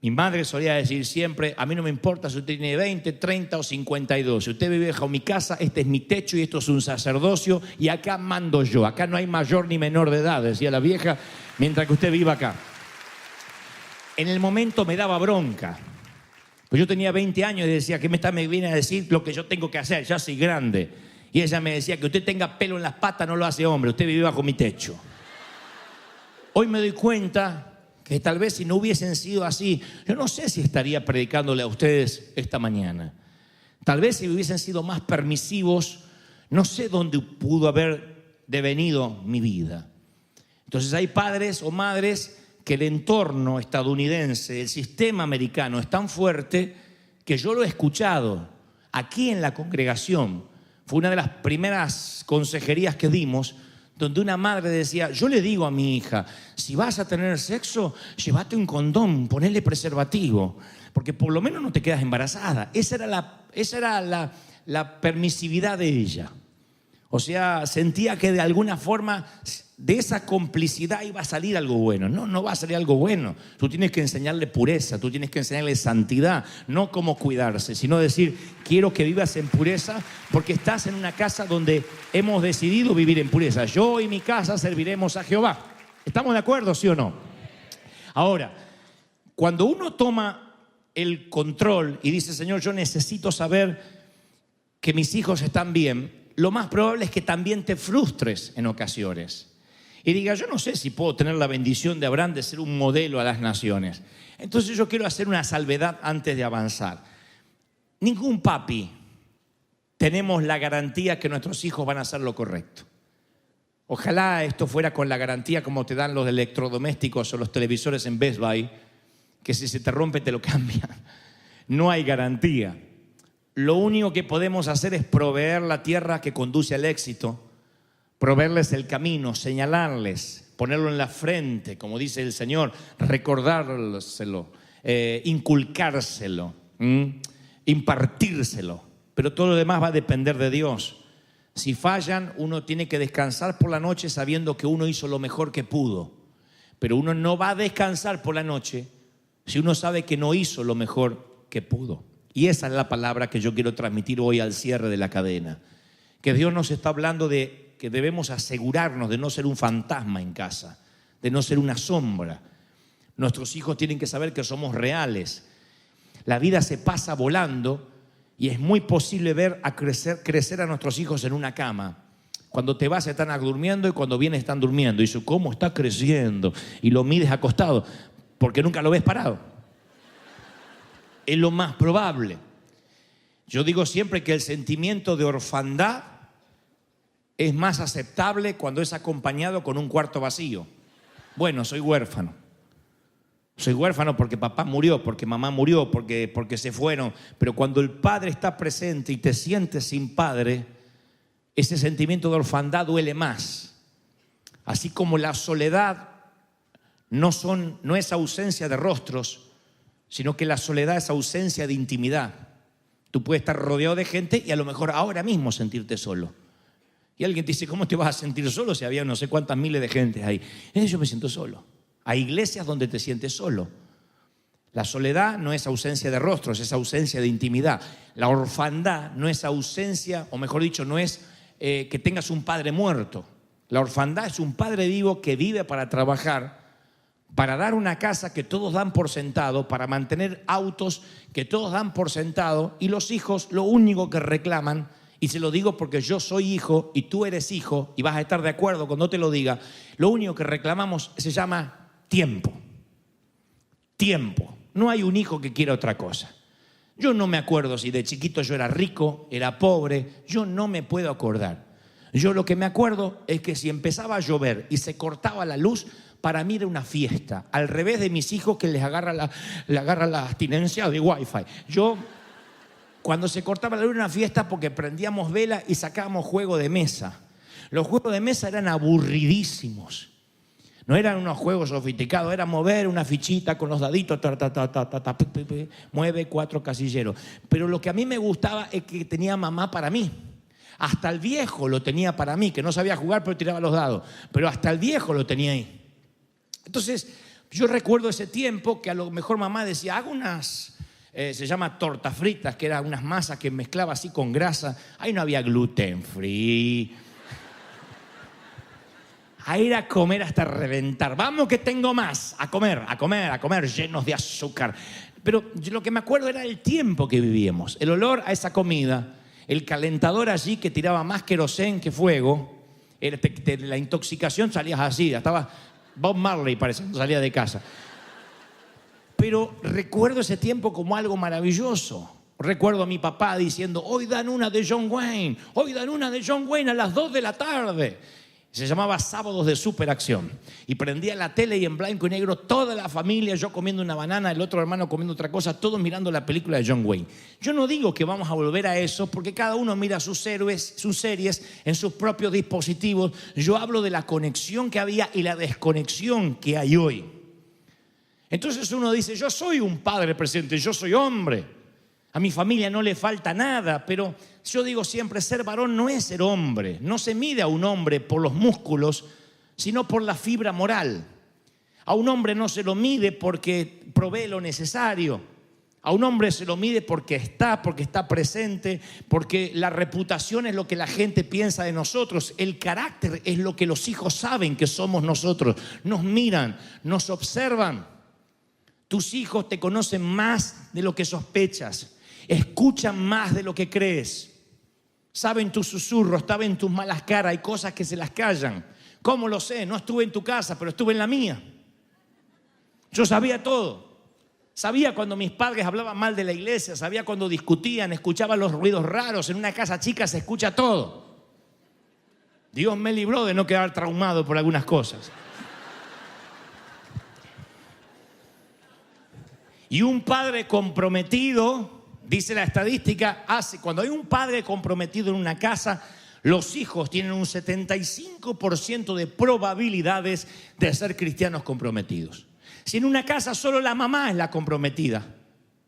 Mi madre solía decir siempre: a mí no me importa si usted tiene 20, 30 o 52. Si usted vive bajo mi casa, este es mi techo y esto es un sacerdocio y acá mando yo. Acá no hay mayor ni menor de edad, decía la vieja, mientras que usted viva acá. En el momento me daba bronca. Pues yo tenía 20 años y decía: ¿qué me viene a decir lo que yo tengo que hacer? Ya soy grande. Y ella me decía que usted tenga pelo en las patas no lo hace hombre, usted vive bajo mi techo. Hoy me doy cuenta que tal vez si no hubiesen sido así, yo no sé si estaría predicándole a ustedes esta mañana. Tal vez si hubiesen sido más permisivos, no sé dónde pudo haber devenido mi vida. Entonces hay padres o madres que el entorno estadounidense, el sistema americano es tan fuerte que yo lo he escuchado aquí en la congregación. Fue una de las primeras consejerías que dimos, donde una madre decía, yo le digo a mi hija, si vas a tener sexo, llévate un condón, ponele preservativo, porque por lo menos no te quedas embarazada. Esa era la permisividad de ella. O sea, sentía que de alguna forma de esa complicidad iba a salir algo bueno. No, no va a salir algo bueno. Tú tienes que enseñarle pureza, tú tienes que enseñarle santidad, no cómo cuidarse, sino decir, quiero que vivas en pureza porque estás en una casa donde hemos decidido vivir en pureza. Yo y mi casa serviremos a Jehová. ¿Estamos de acuerdo, sí o no? Ahora, cuando uno toma el control y dice, Señor, yo necesito saber que mis hijos están bien, lo más probable es que también te frustres en ocasiones. Y diga, yo no sé si puedo tener la bendición de Abraham de ser un modelo a las naciones. Entonces yo quiero hacer una salvedad antes de avanzar. Ningún papi tenemos la garantía que nuestros hijos van a hacer lo correcto. Ojalá esto fuera con la garantía como te dan los electrodomésticos o los televisores en Best Buy, que si se te rompe te lo cambian. No hay garantía. Lo único que podemos hacer es proveer la tierra que conduce al éxito, proveerles el camino, señalarles, ponerlo en la frente, como dice el Señor, recordárselo, inculcárselo, impartírselo. Pero todo lo demás va a depender de Dios. Si fallan, uno tiene que descansar por la noche sabiendo que uno hizo lo mejor que pudo. Pero uno no va a descansar por la noche si uno sabe que no hizo lo mejor que pudo. Y esa es la palabra que yo quiero transmitir hoy al cierre de la cadena. Que Dios nos está hablando de que debemos asegurarnos de no ser un fantasma en casa, de no ser una sombra. Nuestros hijos tienen que saber que somos reales. La vida se pasa volando y es muy posible ver crecer a nuestros hijos en una cama. Cuando te vas están durmiendo y cuando vienes están durmiendo. Y dices, ¿cómo está creciendo? Y lo mides acostado porque nunca lo ves parado. Es lo más probable. Yo digo siempre que el sentimiento de orfandad es más aceptable cuando es acompañado con un cuarto vacío. Bueno, soy huérfano. Soy huérfano porque papá murió, porque mamá murió, porque se fueron. Pero cuando el padre está presente y te sientes sin padre, ese sentimiento de orfandad duele más. Así como la soledad no es ausencia de rostros, sino que la soledad es ausencia de intimidad. Tú puedes estar rodeado de gente y a lo mejor ahora mismo sentirte solo. Y alguien te dice, ¿cómo te vas a sentir solo si había no sé cuántas miles de gente ahí? Yo me siento solo. Hay iglesias donde te sientes solo. La soledad no es ausencia de rostros, es ausencia de intimidad. La orfandad no es ausencia, o mejor dicho, no es que tengas un padre muerto. La orfandad es un padre vivo que vive para trabajar, para dar una casa que todos dan por sentado, para mantener autos que todos dan por sentado, y los hijos lo único que reclaman, y se lo digo porque yo soy hijo y tú eres hijo, y vas a estar de acuerdo cuando te lo diga, lo único que reclamamos se llama tiempo. Tiempo. No hay un hijo que quiera otra cosa. Yo no me acuerdo si de chiquito yo era rico, era pobre, yo no me puedo acordar. Yo lo que me acuerdo es que si empezaba a llover y se cortaba la luz, para mí era una fiesta, al revés de mis hijos que les agarra la abstinencia de Wi-Fi. Yo, cuando se cortaba la luz, era una fiesta porque prendíamos vela y sacábamos juego de mesa. Los juegos de mesa eran aburridísimos. No eran unos juegos sofisticados, era mover una fichita con los daditos, mueve 4 casilleros. Pero lo que a mí me gustaba es que tenía mamá para mí. Hasta el viejo lo tenía para mí, que no sabía jugar pero tiraba los dados. Pero hasta el viejo lo tenía ahí. Entonces, yo recuerdo ese tiempo que a lo mejor mamá decía, hago unas, se llama tortas fritas, que eran unas masas que mezclaba así con grasa. Ahí no había gluten free. A ir a comer hasta reventar. Vamos que tengo más. A comer, llenos de azúcar. Pero lo que me acuerdo era el tiempo que vivíamos, el olor a esa comida. el calentador allí que tiraba más querosén que fuego, la intoxicación salías así, estaba Bob Marley parece, salía de casa. Pero recuerdo ese tiempo como algo maravilloso. Recuerdo a mi papá diciendo, hoy dan una de John Wayne, hoy dan una de John Wayne a las 2 de la tarde. Se llamaba Sábados de Superacción. Y prendía la tele y en blanco y negro toda la familia, yo comiendo una banana, el otro hermano comiendo otra cosa, todos mirando la película de John Wayne. Yo no digo que vamos a volver a eso porque cada uno mira sus series en sus propios dispositivos. Yo hablo de la conexión que había y la desconexión que hay hoy. Entonces uno dice, yo soy un padre presente, yo soy hombre. A mi familia no le falta nada, pero yo digo siempre, ser varón no es ser hombre. No se mide a un hombre por los músculos, sino por la fibra moral. A un hombre no se lo mide porque provee lo necesario. A un hombre se lo mide porque está presente, porque la reputación es lo que la gente piensa de nosotros. El carácter es lo que los hijos saben que somos nosotros. Nos miran, nos observan. Tus hijos te conocen más de lo que sospechas. Escuchan más de lo que crees. Saben tus susurros, saben tus malas caras. Hay cosas que se las callan. ¿Cómo lo sé? No estuve en tu casa, pero estuve en la mía. Yo sabía todo. Sabía cuando mis padres hablaban mal de la iglesia. Sabía cuando discutían, escuchaba los ruidos raros. En una casa chica se escucha todo. Dios me libró de no quedar traumado por algunas cosas. Y un padre comprometido, dice la estadística, cuando hay un padre comprometido en una casa, los hijos tienen un 75% de probabilidades de ser cristianos comprometidos. Si en una casa solo la mamá es la comprometida,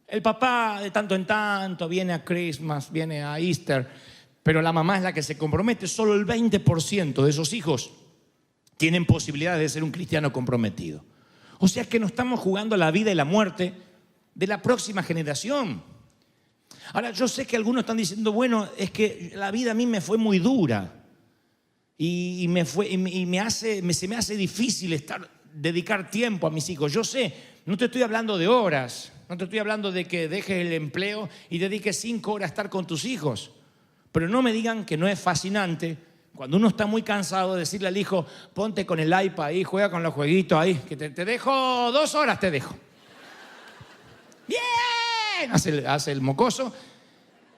el papá de tanto en tanto viene a Christmas, viene a Easter, pero la mamá es la que se compromete, solo el 20% de esos hijos tienen posibilidades de ser un cristiano comprometido. O sea que no estamos jugando la vida y la muerte de la próxima generación. Ahora, yo sé que algunos están diciendo, bueno, es que la vida a mí me fue muy dura y se me hace difícil dedicar tiempo a mis hijos. Yo sé, no te estoy hablando de horas, no te estoy hablando de que dejes el empleo y dediques 5 horas a estar con tus hijos. Pero no me digan que no es fascinante cuando uno está muy cansado de decirle al hijo, ponte con el iPad ahí, juega con los jueguitos ahí, que te dejo 2 horas, te dejo. Bien, hace el mocoso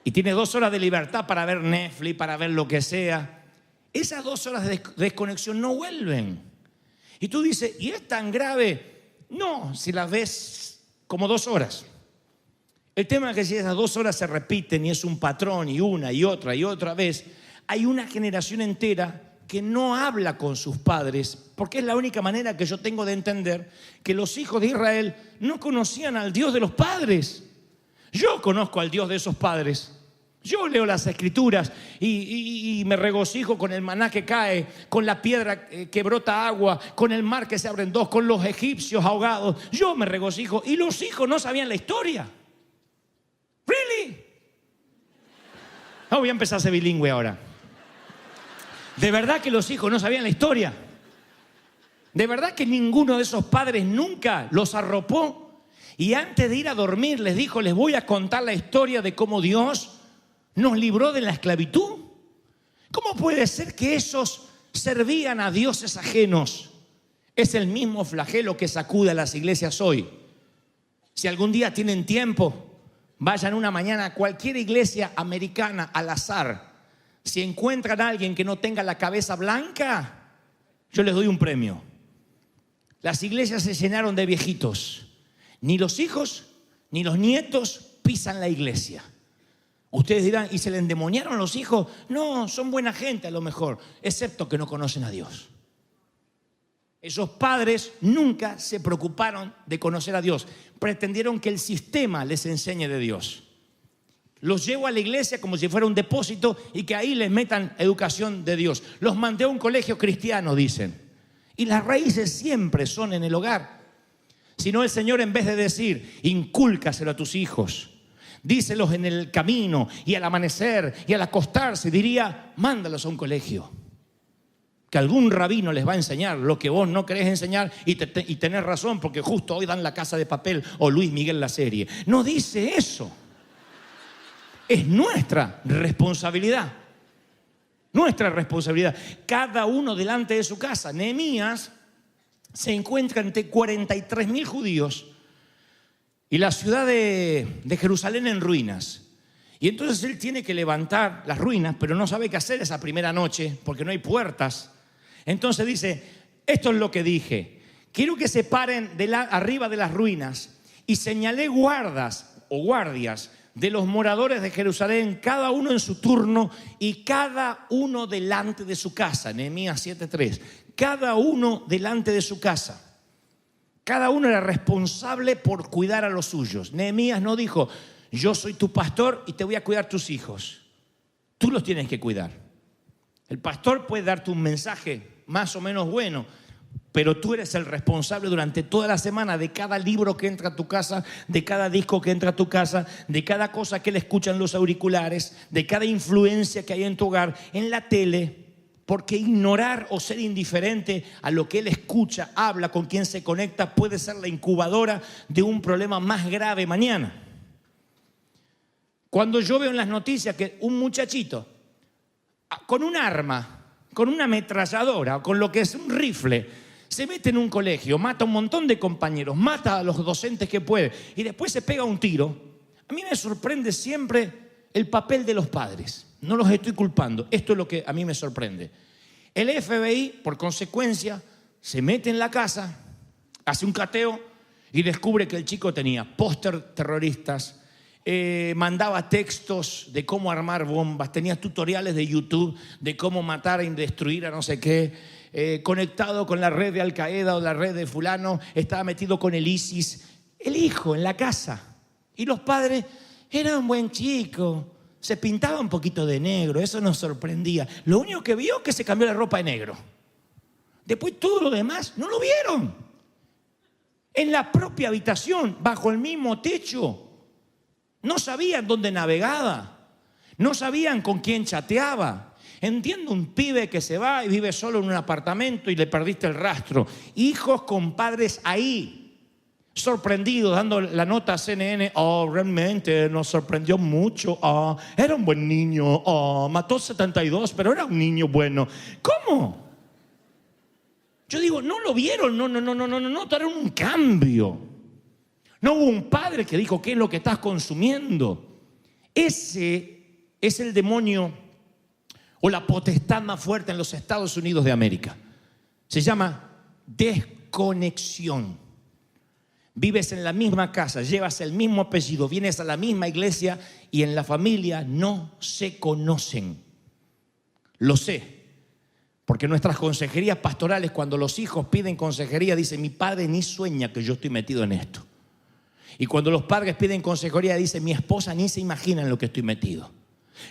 y tiene 2 horas de libertad para ver Netflix, para ver lo que sea. Esas 2 horas de desconexión no vuelven. Y tú dices, ¿y es tan grave? No, si las ves como 2 horas. El tema es que si esas 2 horas se repiten y es un patrón y una y otra vez, hay una generación entera que no habla con sus padres, porque es la única manera que yo tengo de entender que los hijos de Israel no conocían al Dios de los padres. Yo conozco al Dios de esos padres. Yo leo las escrituras y me regocijo con el maná que cae, con la piedra que brota agua, con el mar que se abre en 2, con los egipcios ahogados. Yo me regocijo y los hijos no sabían la historia. ¿Really? No, voy a empezar a ser bilingüe ahora. De verdad que los hijos no sabían la historia. De verdad que ninguno de esos padres nunca los arropó y antes de ir a dormir les dijo, les voy a contar la historia de cómo Dios nos libró de la esclavitud. ¿Cómo puede ser que esos servían a dioses ajenos? Es el mismo flagelo que sacude a las iglesias hoy. Si algún día tienen tiempo, vayan una mañana a cualquier iglesia americana al azar. Si encuentran a alguien que no tenga la cabeza blanca, yo les doy un premio. Las iglesias se llenaron de viejitos. Ni los hijos ni los nietos pisan la iglesia. Ustedes dirán, ¿y se le endemoniaron los hijos? No, son buena gente a lo mejor, excepto que no conocen a Dios. Esos padres nunca se preocuparon de conocer a Dios. Pretendieron que el sistema les enseñe de Dios. Los llevo a la iglesia como si fuera un depósito y que ahí les metan educación de Dios. Los mandé a un colegio cristiano, dicen. Y las raíces siempre son en el hogar. Si no, el Señor, en vez de decir, incúlcaselo a tus hijos, díselos en el camino y al amanecer y al acostarse, diría, mándalos a un colegio. Que algún rabino les va a enseñar lo que vos no querés enseñar y tenés razón, porque justo hoy dan La Casa de Papel o Luis Miguel la serie. No dice eso. es nuestra responsabilidad. Nuestra responsabilidad. Cada uno delante de su casa. Nehemías se encuentra ante 43.000 judíos y la ciudad de Jerusalén en ruinas. Y entonces él tiene que levantar las ruinas, pero no sabe qué hacer esa primera noche porque no hay puertas. Entonces dice, esto es lo que dije. Quiero que se paren arriba de las ruinas y señalé guardas o guardias de los moradores de Jerusalén, cada uno en su turno y cada uno delante de su casa. Nehemías 7:3. Cada uno delante de su casa. Cada uno era responsable por cuidar a los suyos. Nehemías no dijo, yo soy tu pastor y te voy a cuidar tus hijos. Tú los tienes que cuidar. El pastor puede darte un mensaje más o menos bueno, pero tú eres el responsable durante toda la semana de cada libro que entra a tu casa, de cada disco que entra a tu casa, de cada cosa que le escuchan los auriculares, de cada influencia que hay en tu hogar, en la tele. Porque ignorar o ser indiferente a lo que él escucha, habla, con quien se conecta, puede ser la incubadora de un problema más grave mañana. Cuando yo veo en las noticias que un muchachito con un arma, con una ametralladora, con lo que es un rifle, se mete en un colegio, mata a un montón de compañeros, mata a los docentes que puede y después se pega un tiro, a mí me sorprende siempre el papel de los padres. No los estoy culpando, esto es lo que a mí me sorprende. El FBI, por consecuencia, se mete en la casa, hace un cateo y descubre que el chico tenía póster terroristas, mandaba textos de cómo armar bombas, tenía tutoriales de YouTube de cómo matar e destruir a no sé qué, conectado con la red de Al Qaeda o la red de fulano, estaba metido con el ISIS. El hijo en la casa. Y los padres, era un buen chico, se pintaba un poquito de negro, eso nos sorprendía. Lo único que vio es que se cambió la ropa de negro. Después todo lo demás no lo vieron. En la propia habitación, bajo el mismo techo. No sabían dónde navegaba. No sabían con quién chateaba. Entiendo un pibe que se va y vive solo en un apartamento y le perdiste el rastro. Hijos con padres ahí. Sorprendidos, dando la nota a CNN. Oh, realmente nos sorprendió mucho. Oh, era un buen niño. Oh, mató 72, pero era un niño bueno. ¿Cómo? Yo digo, no lo vieron, no notaron un cambio. No hubo un padre que dijo, ¿qué es lo que estás consumiendo? Ese es el demonio o la potestad más fuerte en los Estados Unidos de América. Se llama desconexión. Vives en la misma casa, llevas el mismo apellido, vienes a la misma iglesia y en la familia no se conocen. Lo sé, porque nuestras consejerías pastorales, cuando los hijos piden consejería, dicen, mi padre ni sueña que yo estoy metido en esto. Y cuando los padres piden consejería, dice, mi esposa ni se imagina en lo que estoy metido.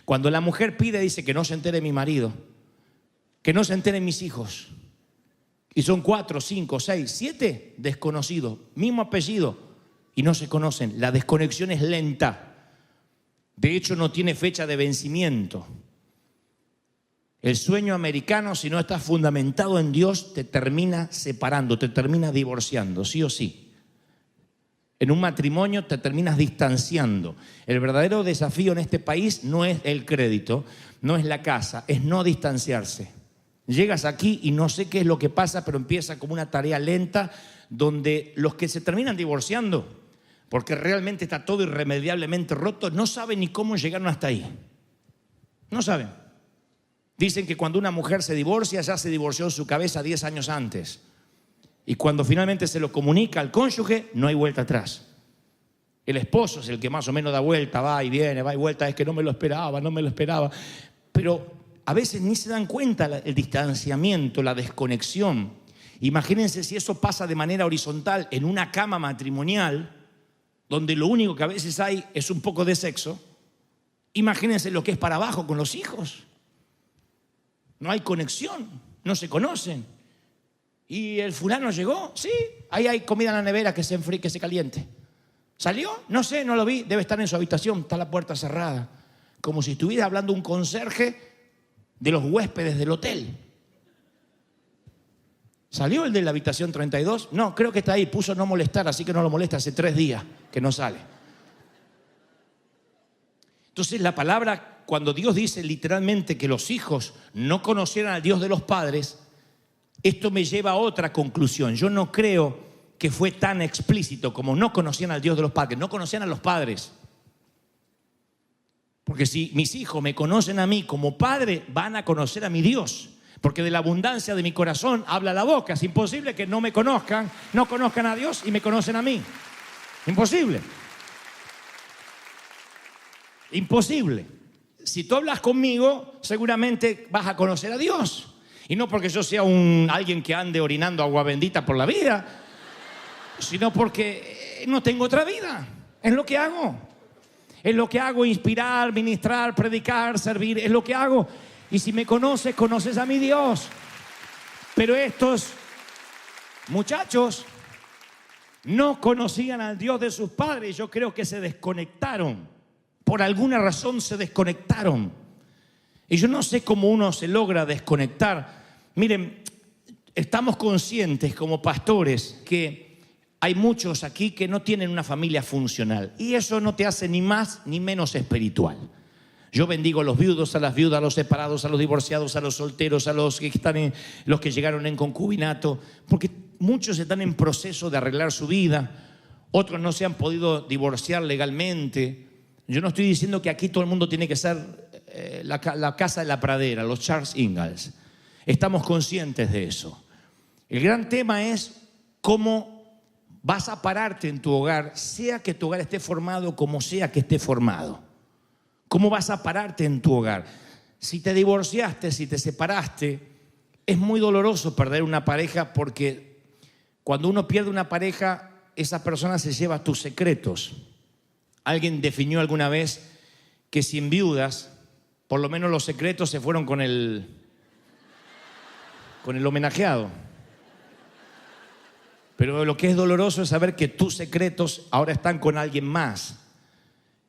Cuando la mujer pide, dice, que no se entere mi marido, que no se enteren mis hijos. Y son 4, 5, 6, 7 desconocidos, mismo apellido, y no se conocen. La desconexión es lenta. De hecho, no tiene fecha de vencimiento. El sueño americano, si no está fundamentado en Dios, te termina separando, te termina divorciando, sí o sí. En un matrimonio te terminas distanciando. El verdadero desafío en este país no es el crédito, no es la casa, es no distanciarse. Llegas aquí y no sé qué es lo que pasa, pero empieza como una tarea lenta donde los que se terminan divorciando, porque realmente está todo irremediablemente roto, no saben ni cómo llegaron hasta ahí. No saben. Dicen que cuando una mujer se divorcia, ya se divorció en su cabeza 10 años antes. Y cuando finalmente se lo comunica al cónyuge, no hay vuelta atrás. El esposo es el que más o menos da vuelta, va y viene, va y vuelta, es que no me lo esperaba. Pero a veces ni se dan cuenta el distanciamiento, la desconexión. Imagínense si eso pasa de manera horizontal en una cama matrimonial, donde lo único que a veces hay es un poco de sexo. Imagínense lo que es para abajo con los hijos. No hay conexión, no se conocen. ¿Y el fulano llegó? Sí, ahí hay comida en la nevera que se enfríe, que se caliente. ¿Salió? No sé, no lo vi, debe estar en su habitación, está la puerta cerrada. Como si estuviera hablando un conserje de los huéspedes del hotel. ¿Salió el de la habitación 32? No, creo que está ahí, puso no molestar, así que no lo molesta, hace 3 días que no sale. Entonces la palabra, cuando Dios dice literalmente que los hijos no conocieran al Dios de los padres, esto me lleva a otra conclusión. Yo no creo que fue tan explícito como no conocían al Dios de los padres, no conocían a los padres. Porque si mis hijos me conocen a mí como padre, van a conocer a mi Dios. Porque de la abundancia de mi corazón habla la boca. Es imposible que no me conozcan, no conozcan a Dios y me conocen a mí. Imposible. Imposible. Si tú hablas conmigo, seguramente vas a conocer a Dios. Y no porque yo sea alguien que ande orinando agua bendita por la vida, sino porque no tengo otra vida. Es lo que hago. Es lo que hago, inspirar, ministrar, predicar, servir. Es lo que hago. Y si me conoces, conoces a mi Dios. Pero estos muchachos no conocían al Dios de sus padres. Yo creo que se desconectaron. Por alguna razón se desconectaron. Y yo no sé cómo uno se logra desconectar. Miren, estamos conscientes como pastores que hay muchos aquí que no tienen una familia funcional. Y eso no te hace ni más ni menos espiritual. Yo bendigo a los viudos, a las viudas, a los separados, a los divorciados, a los solteros, a los que los que llegaron en concubinato, porque muchos están en proceso de arreglar su vida, otros no se han podido divorciar legalmente. Yo no estoy diciendo que aquí todo el mundo tiene que ser la casa de la pradera, los Charles Ingalls. Estamos conscientes de eso. El gran tema es cómo vas a pararte en tu hogar, sea que tu hogar esté formado como sea que esté formado. ¿Cómo vas a pararte en tu hogar? Si te divorciaste, si te separaste, es muy doloroso perder una pareja porque cuando uno pierde una pareja, esa persona se lleva tus secretos. Alguien definió alguna vez que si enviudas, por lo menos los secretos se fueron con el homenajeado. Pero lo que es doloroso es saber que tus secretos ahora están con alguien más.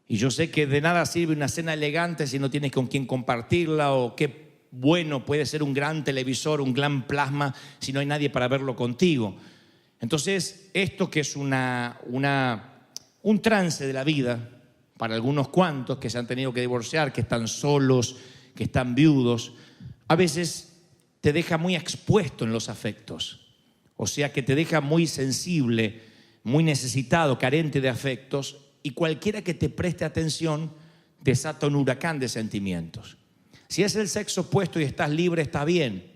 Y yo sé que de nada sirve una cena elegante si no tienes con quién compartirla, o qué bueno puede ser un gran televisor, un gran plasma, si no hay nadie para verlo contigo. Entonces, esto que es un trance de la vida, para algunos cuantos que se han tenido que divorciar, que están solos, que están viudos, a veces te deja muy expuesto en los afectos. O sea, que te deja muy sensible, muy necesitado, carente de afectos. Y cualquiera que te preste atención desata un huracán de sentimientos. Si es el sexo opuesto y estás libre, está bien.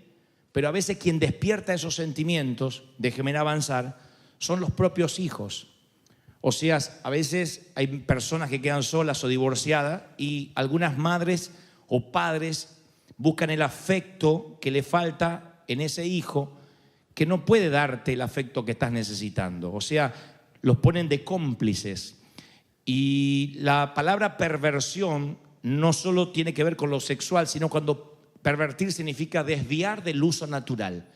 Pero a veces quien despierta esos sentimientos, déjeme avanzar, son los propios hijos. O sea, a veces hay personas que quedan solas o divorciadas y algunas madres o padres buscan el afecto que le falta en ese hijo que no puede darte el afecto que estás necesitando. O sea, los ponen de cómplices. Y la palabra perversión no solo tiene que ver con lo sexual, sino cuando pervertir significa desviar del uso natural.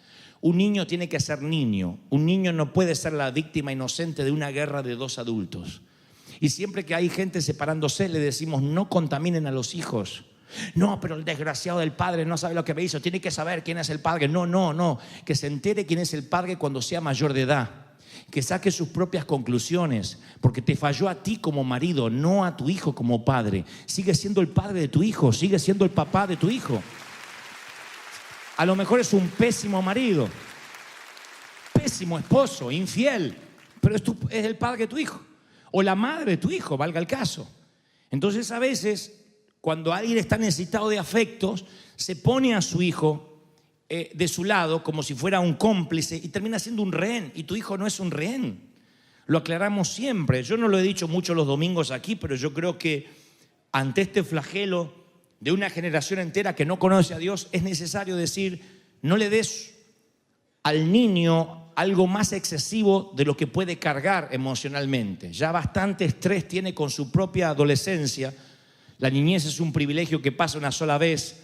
Un niño tiene que ser niño. Un niño no puede ser la víctima inocente de una guerra de dos adultos. Y siempre que hay gente separándose, le decimos: no contaminen a los hijos. No, pero el desgraciado del padre no sabe lo que me hizo. Tiene que saber quién es el padre. No. Que se entere quién es el padre cuando sea mayor de edad. Que saque sus propias conclusiones, porque te falló a ti como marido, no a tu hijo como padre. Sigue siendo el padre de tu hijo, sigue siendo el papá de tu hijo. A lo mejor es un pésimo marido, pésimo esposo, infiel, pero es el padre de tu hijo, o la madre de tu hijo, valga el caso. Entonces a veces, cuando alguien está necesitado de afectos, se pone a su hijo de su lado como si fuera un cómplice y termina siendo un rehén. Y tu hijo no es un rehén. Lo aclaramos siempre. Yo no lo he dicho mucho los domingos aquí, pero yo creo que ante este flagelo de una generación entera que no conoce a Dios, es necesario decir: no le des al niño algo más excesivo de lo que puede cargar emocionalmente. Ya bastante estrés tiene con su propia adolescencia. La niñez es un privilegio que pasa una sola vez.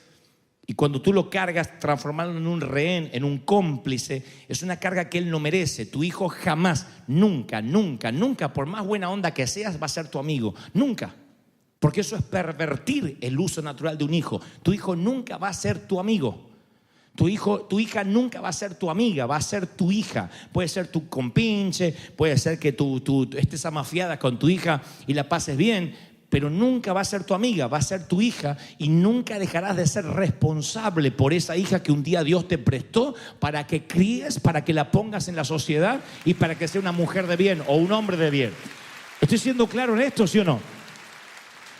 Y cuando tú lo cargas, transformándolo en un rehén, en un cómplice, es una carga que él no merece. Tu hijo jamás, nunca, por más buena onda que seas, va a ser tu amigo. Nunca. Porque eso es pervertir el uso natural de un hijo. Tu hijo nunca va a ser tu amigo. Tu hija nunca va a ser tu amiga, va a ser tu hija. Puede ser tu compinche, puede ser que tú estés amafiada con tu hija y la pases bien, pero nunca va a ser tu amiga, va a ser tu hija, y nunca dejarás de ser responsable por esa hija que un día Dios te prestó para que críes, para que la pongas en la sociedad y para que sea una mujer de bien o un hombre de bien. ¿Estoy siendo claro en esto, sí o no?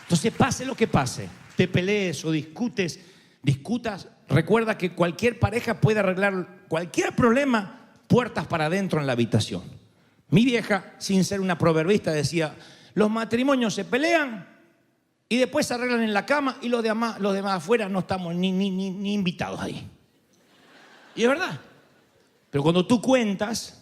Entonces, pase lo que pase, te pelees o discutas, recuerda que cualquier pareja puede arreglar cualquier problema puertas para adentro en la habitación. Mi vieja, sin ser una proverbista, decía: los matrimonios se pelean y después se arreglan en la cama, y los demás afuera no estamos ni invitados ahí. Y es verdad. Pero cuando tú cuentas,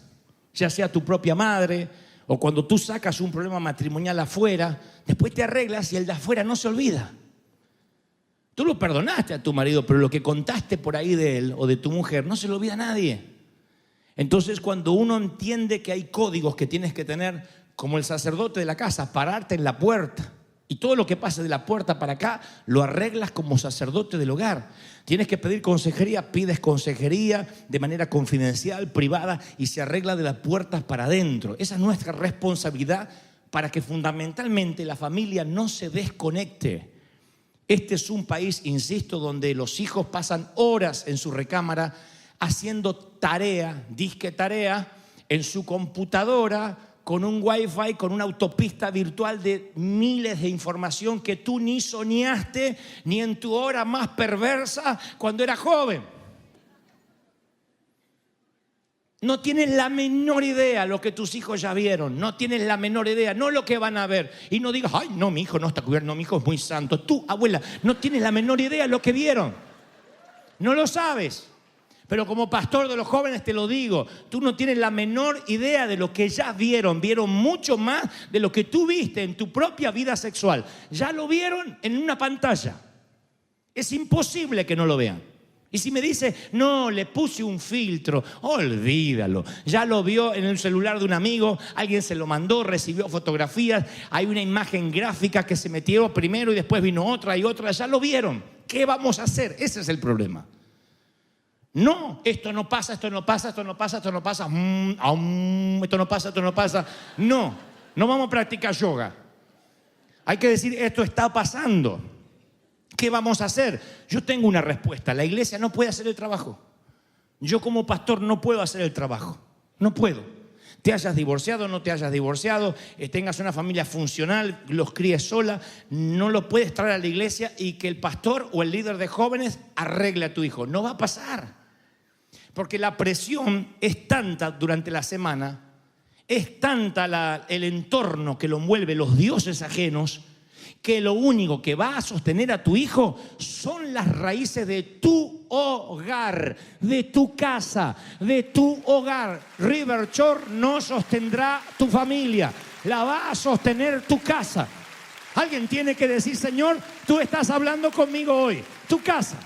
ya sea tu propia madre o cuando tú sacas un problema matrimonial afuera, después te arreglas y el de afuera no se olvida. Tú lo perdonaste a tu marido, pero lo que contaste por ahí de él o de tu mujer no se lo olvida a nadie. Entonces, cuando uno entiende que hay códigos que tienes que tener, como el sacerdote de la casa, pararte en la puerta, y todo lo que pase de la puerta para acá lo arreglas como sacerdote del hogar. Tienes que pedir consejería, pides consejería de manera confidencial, privada, y se arregla de las puertas para adentro. Esa es nuestra responsabilidad para que fundamentalmente la familia no se desconecte. Este es un país, insisto, donde los hijos pasan horas en su recámara haciendo tarea, disque tarea, en su computadora, con un wifi, con una autopista virtual de miles de información que tú ni soñaste ni en tu hora más perversa cuando eras joven. No tienes la menor idea lo que tus hijos ya vieron, no tienes la menor idea, no lo que van a ver. Y no digas: ay, no, mi hijo no está cubierto, no, mi hijo es muy santo. Tú, abuela, no tienes la menor idea lo que vieron. No lo sabes. Pero como pastor de los jóvenes te lo digo, tú no tienes la menor idea de lo que ya vieron. Vieron mucho más de lo que tú viste en tu propia vida sexual. Ya lo vieron en una pantalla. Es imposible que no lo vean. Y si me dice: no, le puse un filtro, olvídalo. Ya lo vio en el celular de un amigo, alguien se lo mandó, recibió fotografías, hay una imagen gráfica que se metió primero y después vino otra y otra. Ya lo vieron. ¿Qué vamos a hacer? Ese es el problema. No, esto no pasa, esto no pasa, esto no pasa, esto no pasa, esto no pasa, esto no pasa. No vamos a practicar yoga. Hay que decir: esto está pasando. ¿Qué vamos a hacer? Yo tengo una respuesta. La iglesia no puede hacer el trabajo. Yo como pastor no puedo hacer el trabajo. No puedo. Te hayas divorciado, no te hayas divorciado, tengas una familia funcional, los críes sola, no lo puedes traer a la iglesia y que el pastor o el líder de jóvenes arregle a tu hijo. No va a pasar. Porque la presión es tanta durante la semana, es tanta el entorno que lo envuelve, los dioses ajenos, que lo único que va a sostener a tu hijo son las raíces de tu hogar, de tu casa, de tu hogar. River Church no sostendrá tu familia, la va a sostener tu casa. Alguien tiene que decir: Señor, tú estás hablando conmigo hoy, tu casa.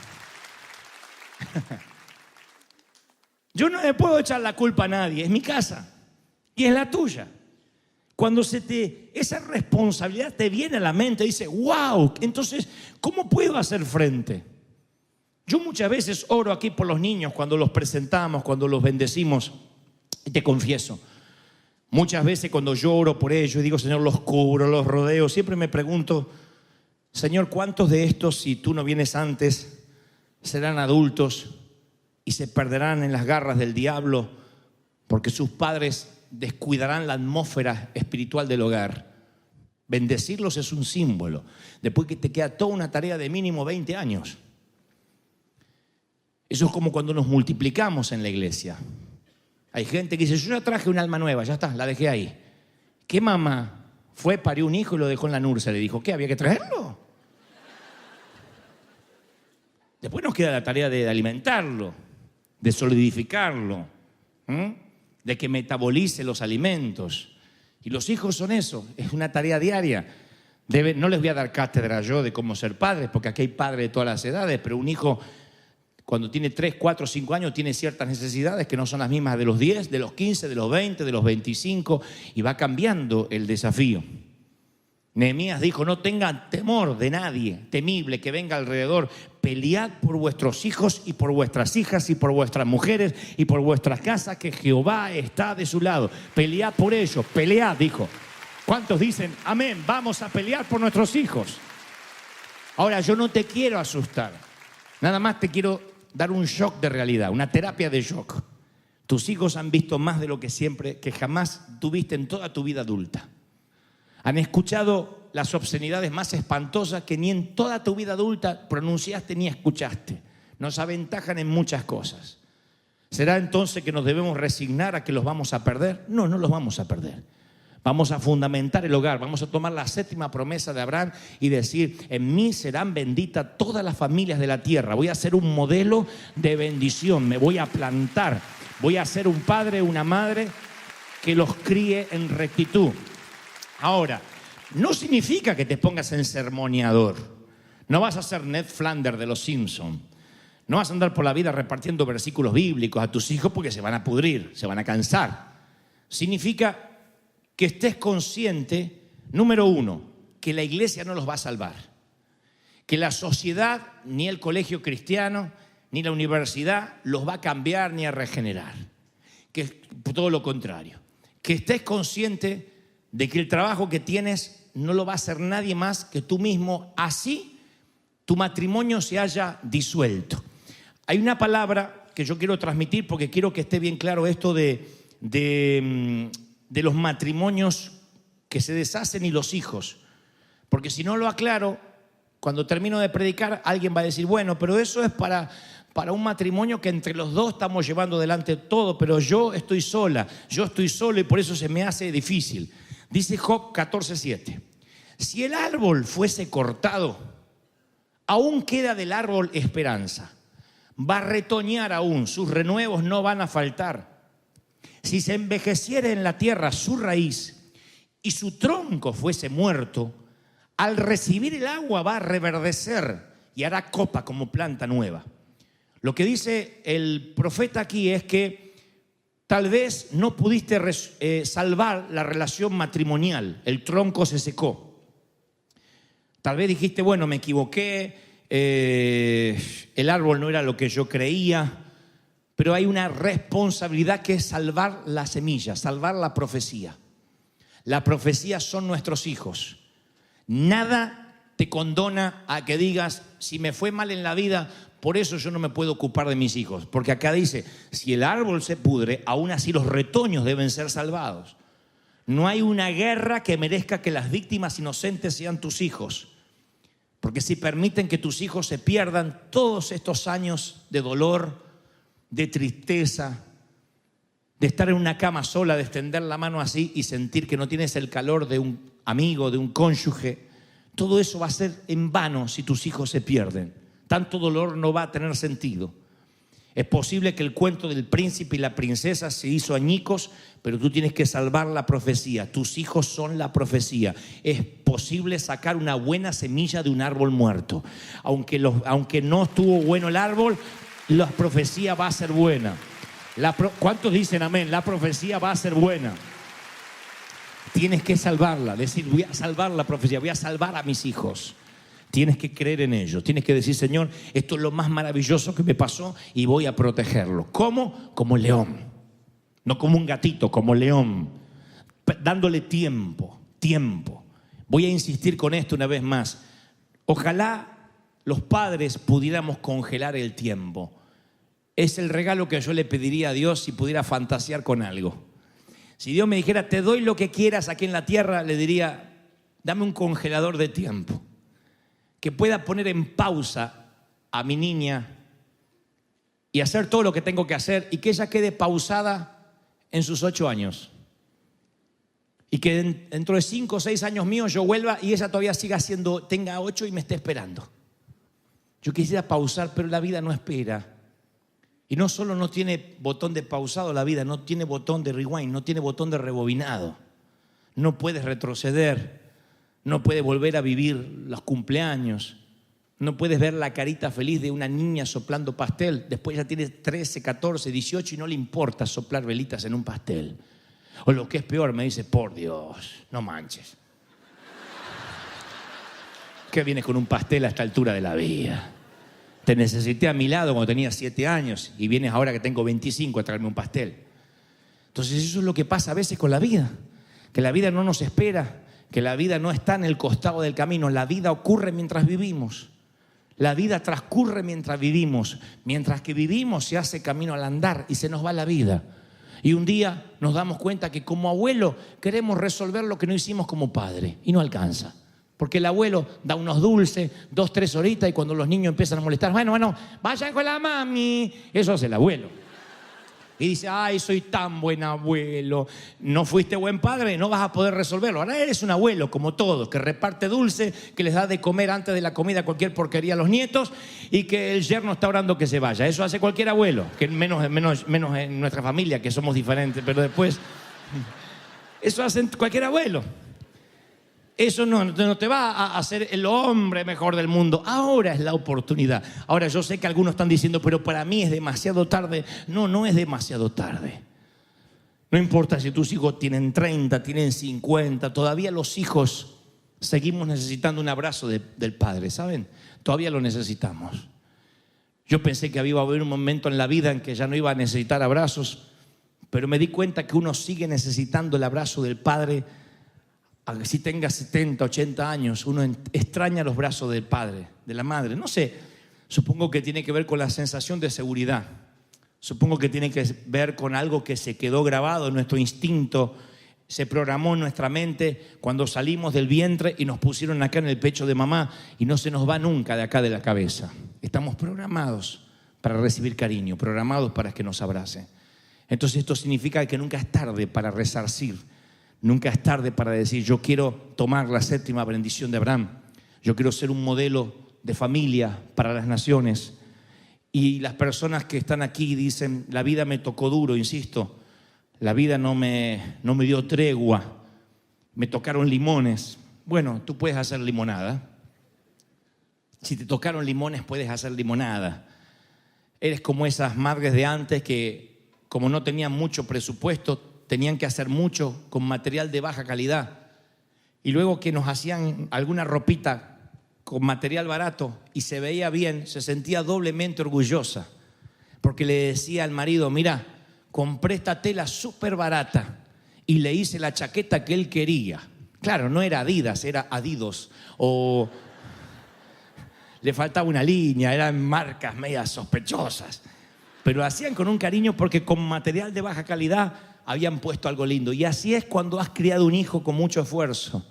Yo no le puedo echar la culpa a nadie, es mi casa y es la tuya. Cuando esa responsabilidad te viene a la mente, dice: wow, entonces, ¿cómo puedo hacer frente? Yo muchas veces oro aquí por los niños cuando los presentamos, cuando los bendecimos, y te confieso, muchas veces cuando yo oro por ellos y digo: Señor, los cubro, los rodeo, siempre me pregunto: Señor, ¿cuántos de estos, si tú no vienes antes, serán adultos y se perderán en las garras del diablo porque sus padres descuidarán la atmósfera espiritual del hogar? Bendecirlos es un símbolo. Después que te queda toda una tarea de mínimo 20 años. Eso es como cuando nos multiplicamos en la iglesia. Hay gente que dice: yo ya traje un alma nueva, ya está, la dejé ahí. ¿Qué mamá fue, parió un hijo y lo dejó en la nursery? Le dijo: ¿qué? ¿Había que traerlo? Después nos queda la tarea de alimentarlo, de solidificarlo, de que metabolice los alimentos. Y los hijos son eso, es una tarea diaria. No les voy a dar cátedra yo de cómo ser padres, porque aquí hay padres de todas las edades, pero un hijo cuando tiene 3, 4, 5 años tiene ciertas necesidades que no son las mismas de los 10, de los 15, de los 20, de los 25, y va cambiando el desafío. Nehemías dijo: no tengan temor de nadie temible que venga alrededor. Pelead por vuestros hijos y por vuestras hijas y por vuestras mujeres y por vuestras casas, que Jehová está de su lado. Pelead por ellos, pelead, dijo. ¿Cuántos dicen, amén, vamos a pelear por nuestros hijos? Ahora, yo no te quiero asustar. Nada más te quiero dar un shock de realidad, una terapia de shock. Tus hijos han visto más de lo que jamás tuviste en toda tu vida adulta. Han escuchado las obscenidades más espantosas que ni en toda tu vida adulta pronunciaste ni escuchaste. Nos aventajan en muchas cosas. ¿Será entonces que nos debemos resignar a que los vamos a perder? No, no los vamos a perder. Vamos a fundamentar el hogar, vamos a tomar la 7ª promesa de Abraham y decir, en mí serán benditas todas las familias de la tierra. Voy a ser un modelo de bendición, me voy a plantar, voy a ser un padre, una madre que los críe en rectitud. Ahora, no significa que te pongas en sermoneador. No vas a ser Ned Flanders de los Simpsons. No vas a andar por la vida repartiendo versículos bíblicos a tus hijos porque se van a pudrir, se van a cansar. Significa que estés consciente, número 1, que la iglesia no los va a salvar. Que la sociedad, ni el colegio cristiano, ni la universidad los va a cambiar ni a regenerar. Que todo lo contrario. Que estés consciente de que el trabajo que tienes no lo va a hacer nadie más que tú mismo, así tu matrimonio se haya disuelto. Hay una palabra que yo quiero transmitir porque quiero que esté bien claro esto de los matrimonios que se deshacen y los hijos. Porque si no lo aclaro, cuando termino de predicar, alguien va a decir, bueno, pero eso es para un matrimonio que entre los dos estamos llevando adelante todo, pero yo estoy sola, yo estoy solo y por eso se me hace difícil. Dice Job 14:7, si el árbol fuese cortado, aún queda del árbol esperanza. Va a retoñar aún, sus renuevos no van a faltar. Si se envejeciera en la tierra su raíz y su tronco fuese muerto, al recibir el agua va a reverdecer y hará copa como planta nueva. Lo que dice el profeta aquí es que tal vez no pudiste salvar la relación matrimonial, el tronco se secó. Tal vez dijiste, bueno, me equivoqué, el árbol no era lo que yo creía, pero hay una responsabilidad que es salvar la semilla, salvar la profecía. La profecía son nuestros hijos. Nada te condona a que digas, si me fue mal en la vida, por eso yo no me puedo ocupar de mis hijos. Porque acá dice, si el árbol se pudre, aún así los retoños deben ser salvados. No hay una guerra que merezca que las víctimas inocentes sean tus hijos. Porque si permiten que tus hijos se pierdan todos estos años de dolor, de tristeza, de estar en una cama sola, de extender la mano así y sentir que no tienes el calor de un amigo, de un cónyuge, todo eso va a ser en vano si tus hijos se pierden. Tanto dolor no va a tener sentido. Es posible que el cuento del príncipe y la princesa se hizo añicos, pero tú tienes que salvar la profecía. Tus hijos son la profecía. Es posible sacar una buena semilla de un árbol muerto. Aunque no estuvo bueno el árbol, la profecía va a ser buena. ¿Cuántos dicen amén? La profecía va a ser buena. Tienes que salvarla, decir, voy a salvar la profecía, voy a salvar a mis hijos. Tienes que creer en ellos, tienes que decir, Señor, esto es lo más maravilloso que me pasó y voy a protegerlo. ¿Cómo? Como león, no como un gatito, como león, dándole tiempo. Voy a insistir con esto una vez más. Ojalá los padres pudiéramos congelar el tiempo. Es el regalo que yo le pediría a Dios si pudiera fantasear con algo. Si Dios me dijera, te doy lo que quieras aquí en la tierra, le diría, dame un congelador de tiempo. Que pueda poner en pausa a mi niña y hacer todo lo que tengo que hacer y que ella quede pausada en sus 8 años. Y que dentro de 5 o 6 años míos yo vuelva y ella todavía tenga 8 y me esté esperando. Yo quisiera pausar, pero la vida no espera. Y no solo no tiene botón de pausado la vida, no tiene botón de rewind, no tiene botón de rebobinado. No puedes retroceder. No puedes volver a vivir los cumpleaños. No puedes ver la carita feliz de una niña soplando pastel. Después ya tiene 13, 14, 18 y no le importa soplar velitas en un pastel. O lo que es peor, me dice, por Dios, no manches. ¿Qué vienes con un pastel a esta altura de la vida? Te necesité a mi lado cuando tenía 7 años y vienes ahora que tengo 25 a traerme un pastel. Entonces eso es lo que pasa a veces con la vida. Que la vida no nos espera. que la vida no está en el costado del camino, la vida ocurre mientras vivimos. La vida transcurre mientras vivimos. Mientras que vivimos se hace camino al andar y se nos va la vida. Y un día nos damos cuenta que como abuelo queremos resolver lo que no hicimos como padre y no alcanza. Porque el abuelo da unos dulces, 2, 3 horitas, y cuando los niños empiezan a molestar, bueno, vayan con la mami. Eso hace el abuelo. Y dice, ay, soy tan buen abuelo. No fuiste buen padre, no vas a poder resolverlo. Ahora eres un abuelo, como todos, que reparte dulce, que les da de comer antes de la comida cualquier porquería a los nietos y que el yerno está orando que se vaya. Eso hace cualquier abuelo, que menos en nuestra familia, que somos diferentes, pero después eso hace cualquier abuelo. Eso no te va a hacer el hombre mejor del mundo. Ahora es la oportunidad. Ahora yo sé que algunos están diciendo, pero para mí es demasiado tarde. No es demasiado tarde. No importa si tus hijos tienen 30, tienen 50. Todavía los hijos seguimos necesitando un abrazo del padre, ¿saben? Todavía lo necesitamos. Yo pensé que iba a haber un momento en la vida en que ya no iba a necesitar abrazos, pero me di cuenta que uno sigue necesitando el abrazo del padre. Si tenga 70, 80 años, uno extraña los brazos del padre, de la madre. No sé, supongo que tiene que ver con la sensación de seguridad. Supongo que tiene que ver con algo que se quedó grabado en nuestro instinto, se programó en nuestra mente cuando salimos del vientre y nos pusieron acá en el pecho de mamá y no se nos va nunca de acá de la cabeza. Estamos programados para recibir cariño, programados para que nos abrace. Entonces esto significa que nunca es tarde para resarcir. Nunca es tarde para decir, yo quiero tomar la 7ª bendición de Abraham. Yo quiero ser un modelo de familia para las naciones. Y las personas que están aquí dicen, la vida me tocó duro, insisto. La vida no me dio tregua. Me tocaron limones. Bueno, tú puedes hacer limonada. Si te tocaron limones, puedes hacer limonada. Eres como esas madres de antes que, como no tenían mucho presupuesto, tenían que hacer mucho con material de baja calidad. Y luego que nos hacían alguna ropita con material barato y se veía bien, se sentía doblemente orgullosa. Porque le decía al marido, mira, compré esta tela súper barata y le hice la chaqueta que él quería. Claro, no era Adidas, era Adidas. O le faltaba una línea, eran marcas medias sospechosas. Pero hacían con un cariño porque con material de baja calidad habían puesto algo lindo. Y así es cuando has criado un hijo con mucho esfuerzo,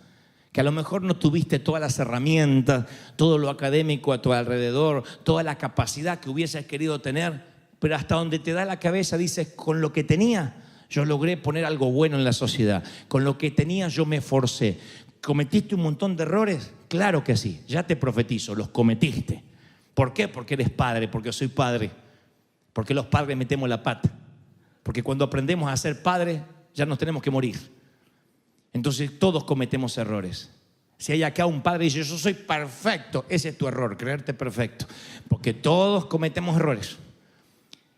que a lo mejor no tuviste todas las herramientas, todo lo académico a tu alrededor, toda la capacidad que hubieses querido tener, pero hasta donde te da la cabeza dices, con lo que tenía yo logré poner algo bueno en la sociedad, con lo que tenía yo me esforcé. ¿Cometiste un montón de errores? Claro que sí, ya te profetizo, los cometiste. ¿Por qué? Porque eres padre, porque soy padre, porque los padres metemos la pata. Porque cuando aprendemos a ser padres, ya nos tenemos que morir. Entonces todos cometemos errores. Si hay acá un padre y dice, yo soy perfecto, ese es tu error, creerte perfecto. Porque todos cometemos errores.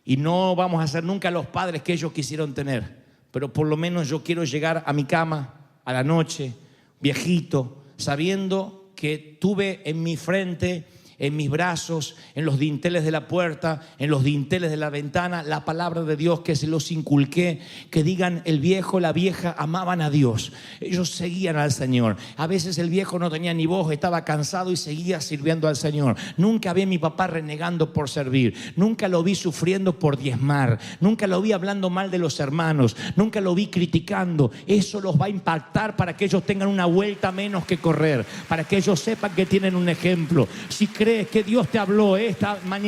Y no vamos a ser nunca los padres que ellos quisieron tener. Pero por lo menos yo quiero llegar a mi cama, a la noche, viejito, sabiendo que tuve en mi frente, en mis brazos, en los dinteles de la puerta, en los dinteles de la ventana, la palabra de Dios que se los inculqué, que digan el viejo, la vieja amaban a Dios. Ellos seguían al Señor. A veces el viejo no tenía ni voz, estaba cansado y seguía sirviendo al Señor. Nunca vi a mi papá renegando por servir. Nunca lo vi sufriendo por diezmar. Nunca lo vi hablando mal de los hermanos. Nunca lo vi criticando. Eso los va a impactar para que ellos tengan una vuelta menos que correr, para que ellos sepan que tienen un ejemplo. Si crees que Dios te habló esta mañana,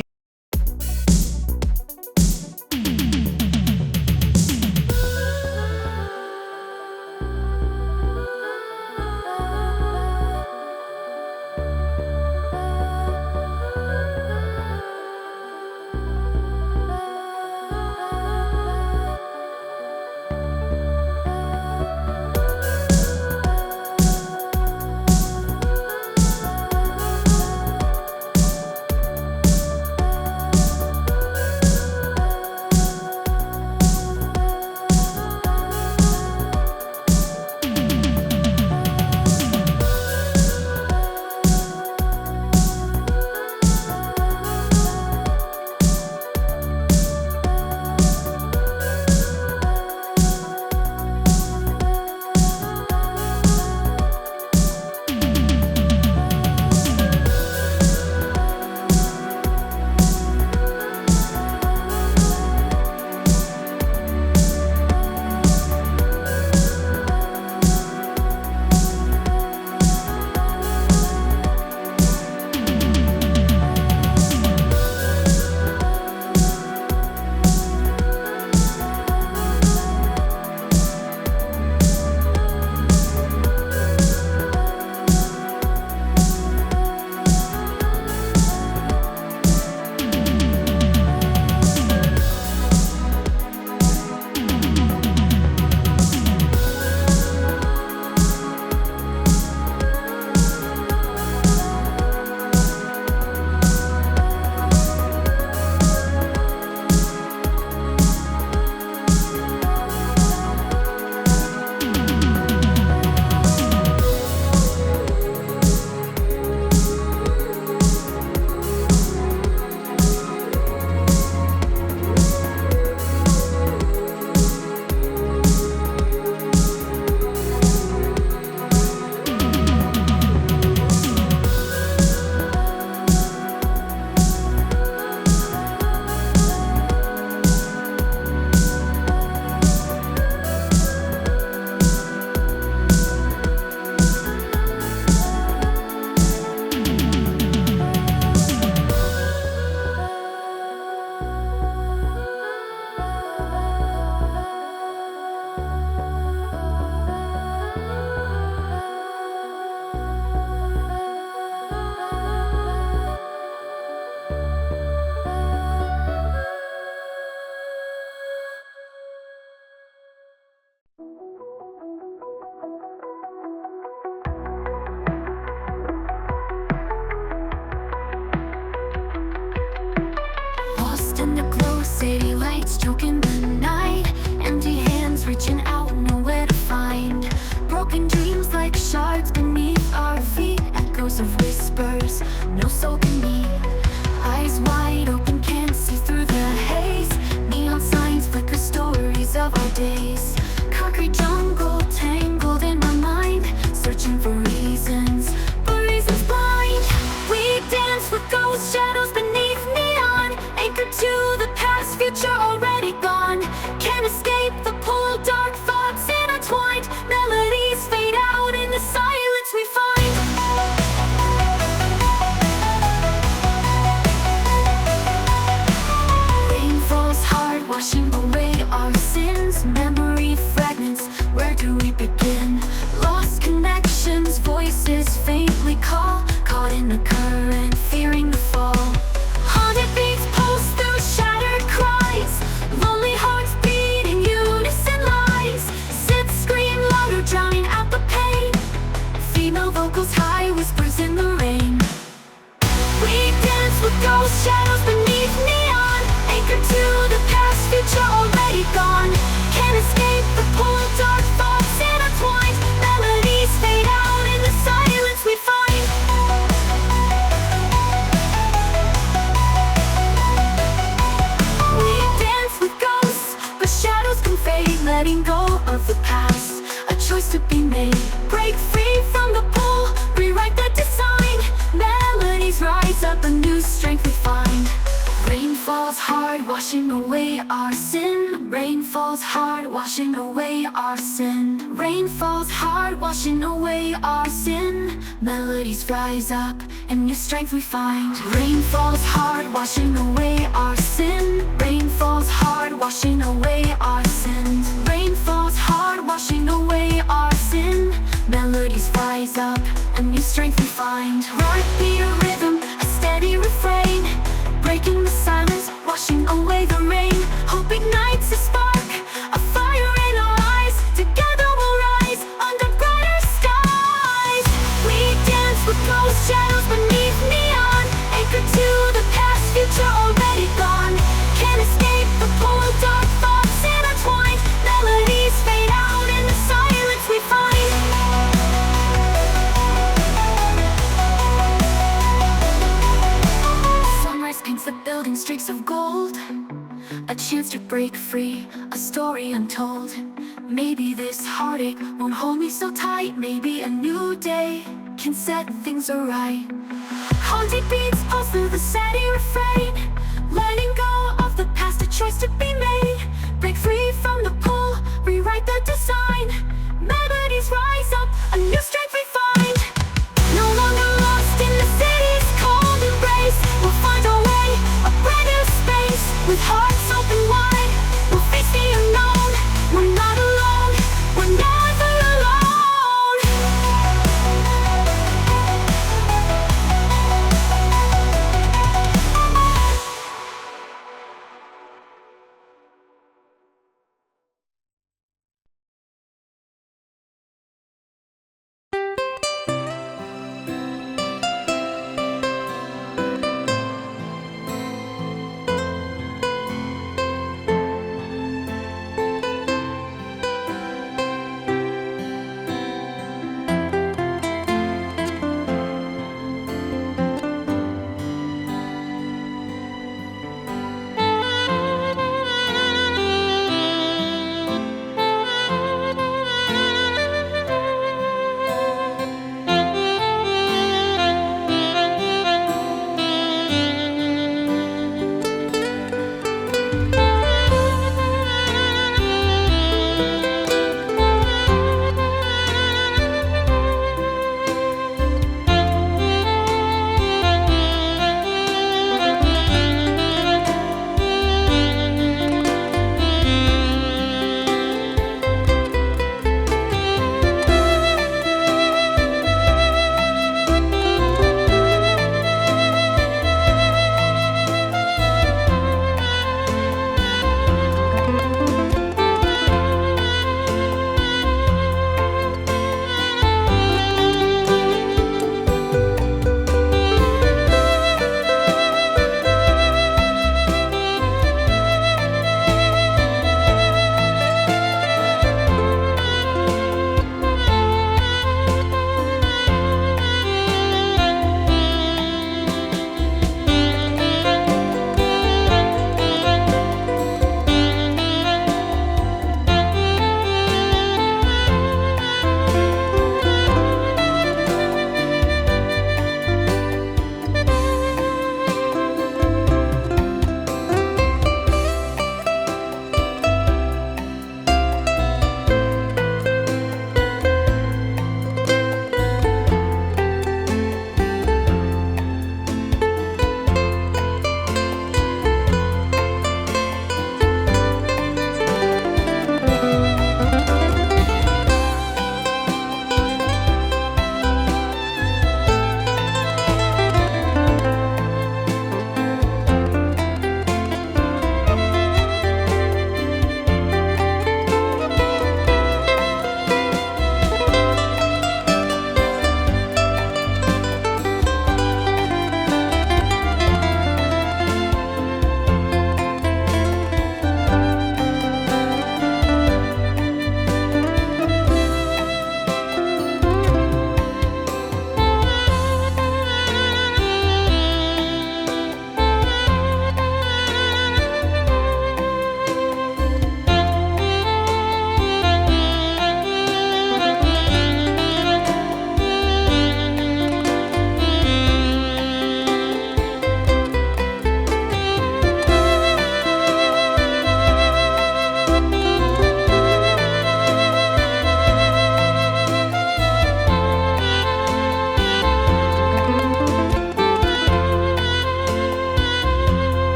voices faintly call, caught in the current, fearing the fall. Haunted beats pulse through shattered cries, lonely hearts beat in unison lies. Sith scream louder, drowning out the pain. Female vocals high, whispers in the rain. We dance with ghost shadows beneath neon, anchored to the past, future already gone. Can't escape the pull, dark thoughts intertwined. Melodies fade out in the silence we find. We dance with ghosts, but shadows can fade, letting go of the past. A choice to be made. Break free from the pull, rewrite the design. Melodies rise up, a new strength we find. Rain falls hard, washing away our sin. Rain falls hard, washing away our sin. Rain falls hard, washing away our sin. Melodies rise up, and new strength we find. Rain falls hard, washing away our sin. Rain falls hard, washing away our sins. Rain falls hard, washing away our sin. Melodies rise up, and new strength we find. Heartbeat, a rhythm, a steady refrain, breaking the silence, washing away the rain. Hope ignites a spark, a fire in our eyes. Together we'll rise under brighter skies. We dance with ghost shadows beneath neon, anchored to the past, future already gone. Can't escape the pull, dark thoughts intertwined. Melodies fade out in the silence we find. Sunrise paints the building streaks of gold, a chance to break free, a story untold. Maybe this heartache won't hold me so tight. Maybe a new day can set things right. Haunted beats pulse through the steady refrain, letting go of the past, a choice to be made. Break free from the pull, rewrite the design. Melodies rise up, a new